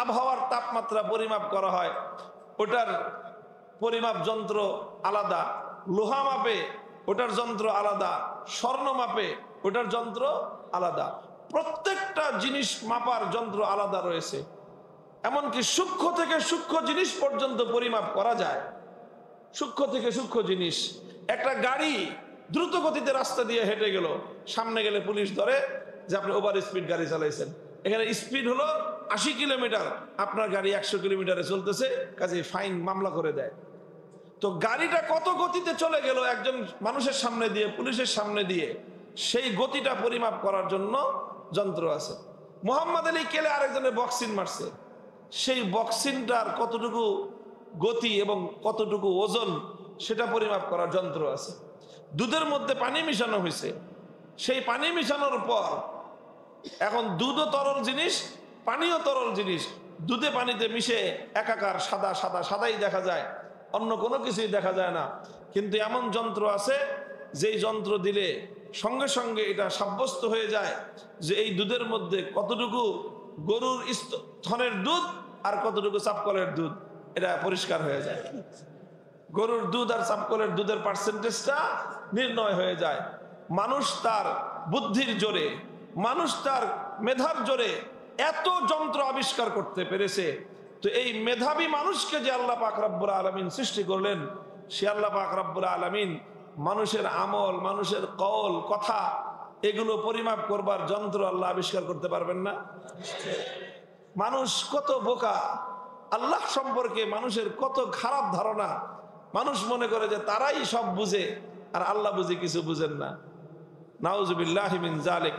আবহাওয়ার তাপমাত্রা পরিমাপ করা হয়, ওটার পরিমাপ যন্ত্র আলাদা। লোহা মাপে ওটার যন্ত্র আলাদা, স্বর্ণ মাপে ওটার যন্ত্র আলাদা। প্রত্যেকটা জিনিস মাপার যন্ত্র আলাদা রয়েছে। এমনকি সূক্ষ্ম থেকে সূক্ষ্ম জিনিস পর্যন্ত পরিমাপ করা যায়। সূক্ষ্ম থেকে সূক্ষ্ম জিনিস, একটা গাড়ি দ্রুত গতিতে রাস্তা দিয়ে হেঁটে গেল, সামনে গেলে পুলিশ ধরে যে আপনি ওভার স্পিড গাড়ি চালাইছেন। এখানে স্পিড হলো 80 কিলোমিটার, আপনার গাড়ি 100 কিলোমিটারে চলতেছে, কাজে ফাইন মামলা করে দেয়। তো গাড়িটা কত গতিতে চলে গেল একজন মানুষের সামনে দিয়ে, পুলিশের সামনে দিয়ে, সেই গতিটা পরিমাপ করার জন্য যন্ত্র আছে। মোহাম্মদ আলী কেলে আরেকজনের বক্সিন মারছে, সেই বক্সিনটার কতটুকু গতি এবং কতটুকু ওজন সেটা পরিমাপ করার যন্ত্র আছে। দুধের মধ্যে পানি মিশানো হয়েছে, সেই পানি মিশানোর পর এখন দুধও তরল জিনিস, পানিও তরল জিনিস, দুধে পানিতে মিশে একাকার সাদা সাদা সাদাই দেখা যায়, অন্য কোনো কিছুই দেখা যায় না। কিন্তু এমন যন্ত্র আছে যেই যন্ত্র দিলে সঙ্গে সঙ্গে এটা সাব্যস্ত হয়ে যায় যে এই দুধের মধ্যে কতটুকু গরুর স্তনের দুধ আর কতটুকু চাপকলের দুধ, এটা পরিষ্কার হয়ে যায়। গরুর দুধ আর চাপকলের দুধের পার্সেন্টেজটা নির্ণয় হয়ে যায়। মানুষ তার বুদ্ধির জোরে, মানুষ তার মেধার জোরে এত যন্ত্র আবিষ্কার করতে পেরেছে। তো এই মেধাবী মানুষকে যে আল্লাহ পাক রব্বুল আলামিন সৃষ্টি করলেন, সে আল্লাহ পাক রব্বুল আলামিন মানুষের আমল, মানুষের কওল, কথা, এগুলো পরিমাপ করবার যন্ত্র আল্লাহ আবিষ্কার করতে পারবেন না? মানুষ কত বোকা, আল্লাহ সম্পর্কে মানুষের কত খারাপ ধারণা। মানুষ মনে করে যে তারাই সব বুঝে, আর আল্লাহ বুঝে কিছু বুঝেন না। নাউজুবিল্লাহি মিন যালিক।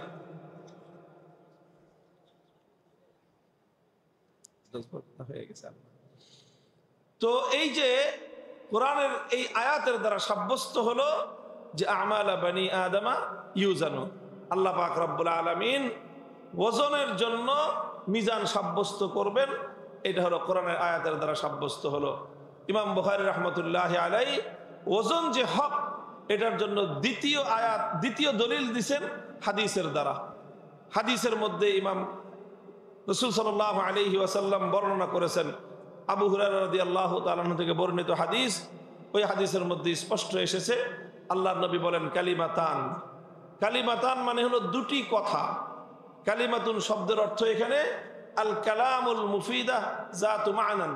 তো এই যে কোরআনের এই আয়াতের দ্বারা সাব্যস্ত হলো যে আমালা বানি আদমা ইউজানু, আল্লাহ পাক রব্বুল আলামিন ওজনের জন্য মিজান সাব্যস্ত করবেন, এটা হলো কোরআনের আয়াতের দ্বারা সাব্যস্ত হলো। ইমাম বুখারী রাহমাতুল্লাহি আলাইহি ওজন যে হক, এটার জন্য দ্বিতীয় আয়াত, দ্বিতীয় দলিল দিছেন হাদিসের দ্বারা। হাদিসের মধ্যে ইমাম রাসূল সাল্লাল্লাহু আলাইহি ওয়াসাল্লাম বর্ণনা করেছেন, আবু হুরায়রা রাদিয়াল্লাহু তাআলা আনহু থেকে বর্ণিত হাদিস। ওই হাদিসের মধ্যে স্পষ্ট এসেছে, আল্লাহর নবী বলেন কালিমাতান, কালিমাতান মানে হলো দুটি কথা। কালিমাতুন শব্দের অর্থ এখানে আল কালামুল মুফিদা যাতু মানান,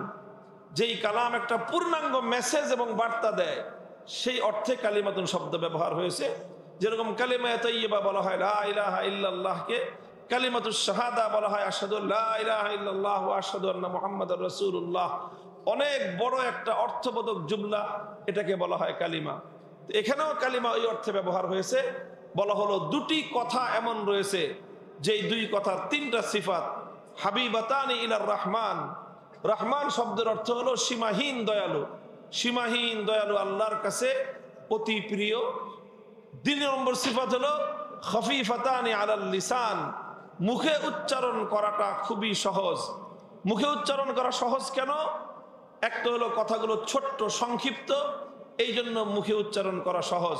যেই কালাম একটা পূর্ণাঙ্গ মেসেজ এবং বার্তা দেয়, সেই অর্থে কালিমাতুন শব্দ ব্যবহার হয়েছে। যেরকম কালিমায়ে তাইয়্যিবা বলা হয় লা ইলাহা ইল্লাল্লাহকে, কালিমাতুশ শাহাদা বলা হয় আশহাদু লা ইলাহা ইল্লাল্লাহ ওয়া আশহাদু আন্না মুহাম্মাদার রাসূলুল্লাহ। অনেক বড় একটা অর্থবোধক জুমলা, এটাকে বলা হয় কালিমা। এখানেও কালিমা ওই অর্থে ব্যবহার হয়েছে। বলা হলো দুটি কথা এমন রয়েছে যেই দুই কথার তিনটা সিফাত। হাবিবাতানি ইলার রহমান, রহমান শব্দের অর্থ হলো সীমাহীন দয়ালু, সীমাহীন দয়ালু আল্লাহর কাছে অতি প্রিয়। 2 নম্বর সিফাত হলো খফিফাতানি আলাল লিসান, মুখে উচ্চারণ করাটা খুবই সহজ। মুখে উচ্চারণ করা সহজ কেন? একটা হলো কথাগুলো ছোট্ট সংক্ষিপ্ত, এই জন্য মুখে উচ্চারণ করা সহজ।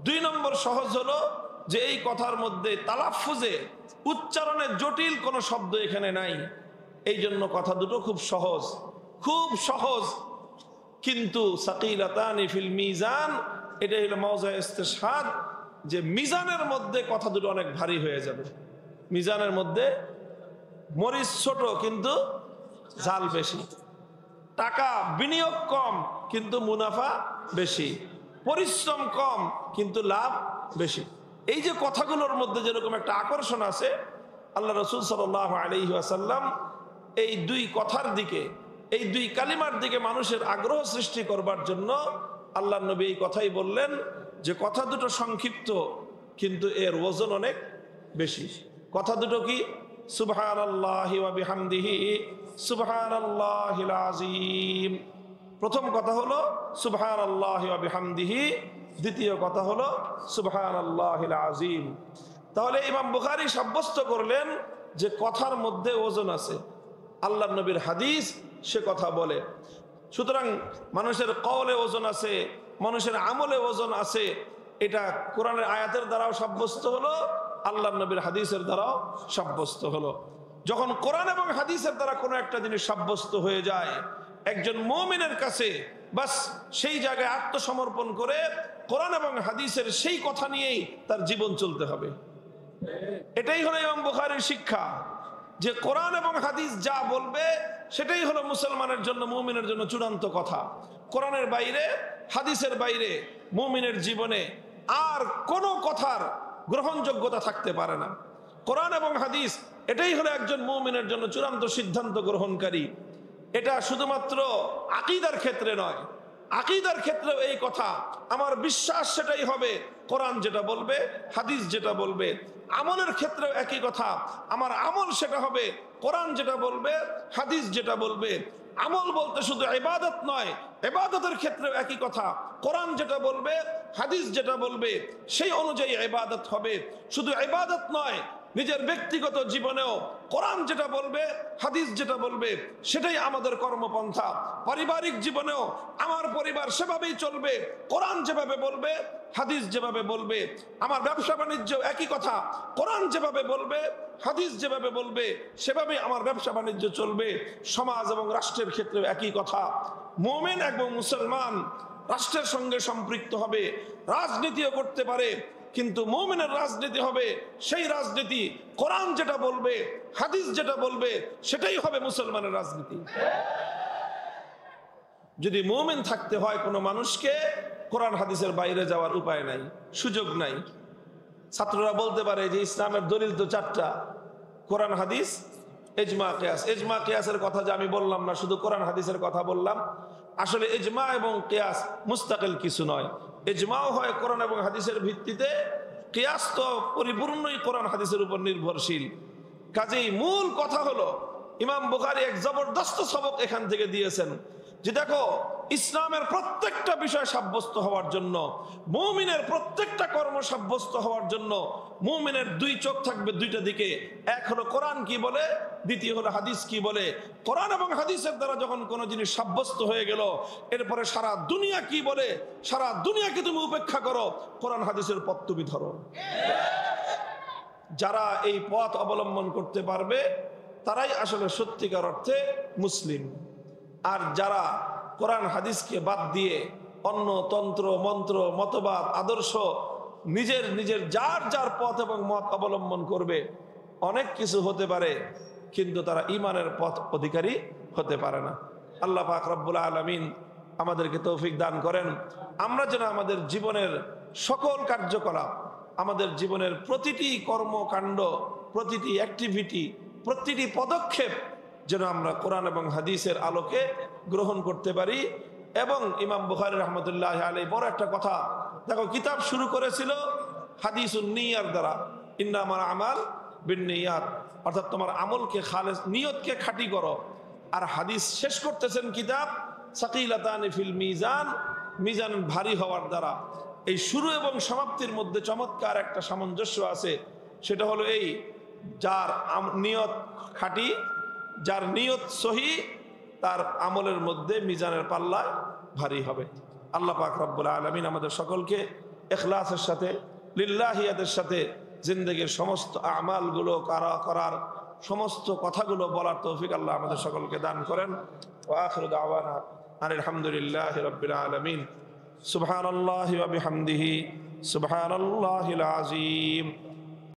2 নম্বর সহজ হলো যে এই কথার মধ্যে তালাফুজে উচ্চারণে জটিল কোনো শব্দ এখানে নাই, এই জন্য কথা দুটো খুব সহজ, খুব সহজ। কিন্তু সাকিলাতানি ফিল মিজান, এটা হলো মাওজা ইস্তিশহাদ, যে মিজানের মধ্যে কথা দুটো অনেক ভারী হয়ে যাবে। মিজানের মধ্যে মরিচ ছোট কিন্তু ঝাল বেশি, টাকা বিনিয়োগ কম কিন্তু মুনাফা বেশি, পরিশ্রম কম কিন্তু লাভ বেশি। এই যে কথাগুলোর মধ্যে যেরকম একটা আকর্ষণ আছে, আল্লাহ রাসূল সাল্লাল্লাহু আলাইহি ওয়াসাল্লাম এই 2 কথার দিকে, এই 2 কালিমার দিকে মানুষের আগ্রহ সৃষ্টি করবার জন্য আল্লাহ নবী এই কথাই বললেন যে কথা দুটো সংক্ষিপ্ত কিন্তু এর ওজন অনেক বেশি। কথা দুটো কি? সুবহানাল্লাহি ওয়া বিহামদিহি সুবহানাল্লাহিল আযীম। প্রথম কথা হলো সুবহানাল্লাহি ওয়া বিহামদিহি, দ্বিতীয় কথা হলো সুবহানাল্লাহিল আযীম। তাহলে ইমাম বুখারী সাব্যস্ত করলেন যে কথার মধ্যে ওজন আছে। আল্লাহর নবীর হাদিস সে কথা বলে, সুতরাং মানুষের কওলে ওজন আছে, মানুষের আমলে ওজন আছে। এটা কোরআনের আয়াতের দ্বারাও সাব্যস্ত হলো, আল্লাহর নবীর হাদিসের দ্বারাও সাব্যস্ত হলো। যখন কোরআন এবং হাদিসের দ্বারা কোনো একটা জিনিস সাব্যস্ত হয়ে যায়, একজন মুমিনের কাছে বাস সেই জায়গায় আত্মসমর্পণ করে কোরআন এবং হাদিসের সেই কথা নিয়েই তার জীবন চলতে হবে। এটাই হলো ইমাম বুখারীর শিক্ষা, যে কোরআন এবং হাদিস যা বলবে সেটাই হলো মুসলমানের জন্য, মুমিনের জন্য চূড়ান্ত কথা। কোরআনের বাইরে, হাদিসের বাইরে মুমিনের জীবনে আর কোনো কথার গ্রহণযোগ্যতা থাকতে পারে না। কোরআন এবং হাদিস এটাই হলো একজন মুমিনের জন্য চূড়ান্ত সিদ্ধান্ত গ্রহণকারী। এটা শুধুমাত্র আকীদার ক্ষেত্রে নয়, আকীদার ক্ষেত্রেও এই কথা। আমার বিশ্বাস সেটাই হবে কোরআন যেটা বলবে, হাদিস যেটা বলবে। আমলের ক্ষেত্রেও একই কথা, আমার আমল সেটা হবে কোরআন যেটা বলবে, হাদিস যেটা বলবে। আমল বলতে শুধু ইবাদত নয়, ইবাদতের ক্ষেত্রেও একই কথা, কোরআন যেটা বলবে, হাদিস যেটা বলবে সেই অনুযায়ী ইবাদত হবে। শুধু ইবাদত নয়, নিজের ব্যক্তিগত জীবনেও কোরআন যেটা বলবে, হাদিস যেটা বলবে সেটাই আমাদের কর্মপন্থা। পারিবারিক জীবনেও আমার পরিবার সেভাবেই চলবে, কোরআন যেভাবে বলবে, হাদিস যেভাবে বলবে। আমার ব্যবসা বাণিজ্য একই কথা, কোরআন যেভাবে বলবে, হাদিস যেভাবে বলবে সেভাবেই আমার ব্যবসা বাণিজ্য চলবে। সমাজ এবং রাষ্ট্রের ক্ষেত্রেও একই কথা। মুমিন এবং মুসলমান রাষ্ট্রের সঙ্গে সম্পৃক্ত হবে, রাজনীতিও করতে পারে, কিন্তু মুমিনের রাজনীতি হবে সেই রাজনীতি কোরআন যেটা বলবে, হাদিস যেটা বলবে সেটাই হবে মুসলমানের রাজনীতি। যদি মুমিন থাকতে হয় কোনো মানুষকে, কোরআন হাদিসের বাইরে যাওয়ার উপায় নাই, সুযোগ নাই। ছাত্ররা বলতে পারে যে ইসলামের দলিল তো 4টা, কোরআন হাদিস ইজমা কিয়াস। ইজমা কিয়াসের কথা যে আমি বললাম না, শুধু কোরআন হাদিসের কথা বললাম। আসলে ইজমা এবং কিয়াস মুস্তাকিল কিছু নয়। ইজমাও হয় কোরআন এবং হাদিসের ভিত্তিতে, কিয়াস তো পরিপূর্ণই কোরআন হাদিসের উপর নির্ভরশীল। কাজেই মূল কথা হলো, ইমাম বুখারী এক জবরদস্ত সবক এখান থেকে দিয়েছেন যে দেখো, ইসলামের প্রত্যেকটা বিষয় সাব্যস্ত হওয়ার জন্য, মুমিনের প্রত্যেকটা কর্ম সাব্যস্ত হওয়ার জন্য মুমিনের 2 চোখ থাকবে 2টা দিকে। এক হলো কোরআন কি বলে, দ্বিতীয় হলো হাদিস কি বলে। কোরআন এবং হাদিসের দ্বারা যখন কোনো জিনিস সাব্যস্ত হয়ে গেল, এরপরে সারা দুনিয়া কি বলে, সারা দুনিয়াকে তুমি উপেক্ষা করো, কোরআন হাদিসের পথ তুমি ধরো। যারা এই পথ অবলম্বন করতে পারবে তারাই আসলে সত্যিকার অর্থে মুসলিম। আর যারা কোরআন হাদিসকে বাদ দিয়ে অন্য তন্ত্র মন্ত্র মতবাদ আদর্শ নিজের নিজের যার যার পথ এবং মত অবলম্বন করবে, অনেক কিছু হতে পারে কিন্তু তারা ঈমানের পথ অধিকারী হতে পারে না। আল্লাহ পাক রব্বুল আলামিন আমাদেরকে তৌফিক দান করেন, আমরা যেন আমাদের জীবনের সকল কার্যকলাপ, আমাদের জীবনের প্রতিটি কর্মকাণ্ড, প্রতিটি অ্যাক্টিভিটি, প্রতিটি পদক্ষেপ যেন আমরা কোরআন এবং হাদিসের আলোকে গ্রহণ করতে পারি। এবং ইমাম বুখারী রাহমাতুল্লাহি আলাইহি বড় একটা কথা, দেখো কিতাব শুরু করেছিল হাদিসুন নিয়ার দ্বারা, ইন্নামাল আমাল বিন্নিয়াত, অর্থাৎ তোমার আমলকে খালেস, নিয়তকে খাঁটি করো। আর হাদিস শেষ করতেছেন কিতাব সাকিলাতানি ফিল মিজান, মিজান ভারী হওয়ার দ্বারা। এই শুরু এবং সমাপ্তির মধ্যে চমৎকার একটা সামঞ্জস্য আছে। সেটা হলো এই, যার নিয়ত খাঁটি, যার নিয়ত সহি, তার আমলের মধ্যে মিজানের পাল্লা ভারী হবে। আল্লাহ পাক রব্বুল আলামিন আমাদের সকলকে ইখলাসের সাথে লিল্লাহিয়াতের সাথে জিন্দেগীর সমস্ত আমালগুলো করার সমস্ত কথাগুলো বলার তৌফিক আল্লাহ আমাদের সকলকে দান করেন। ওয়া আখিরু দাওয়ানা আনিল হামদুলিল্লাহি রাব্বিল আলামিন। সুবহানাল্লাহি ওয়া বিহামদিহি সুবহানাল্লাহিল আযীম।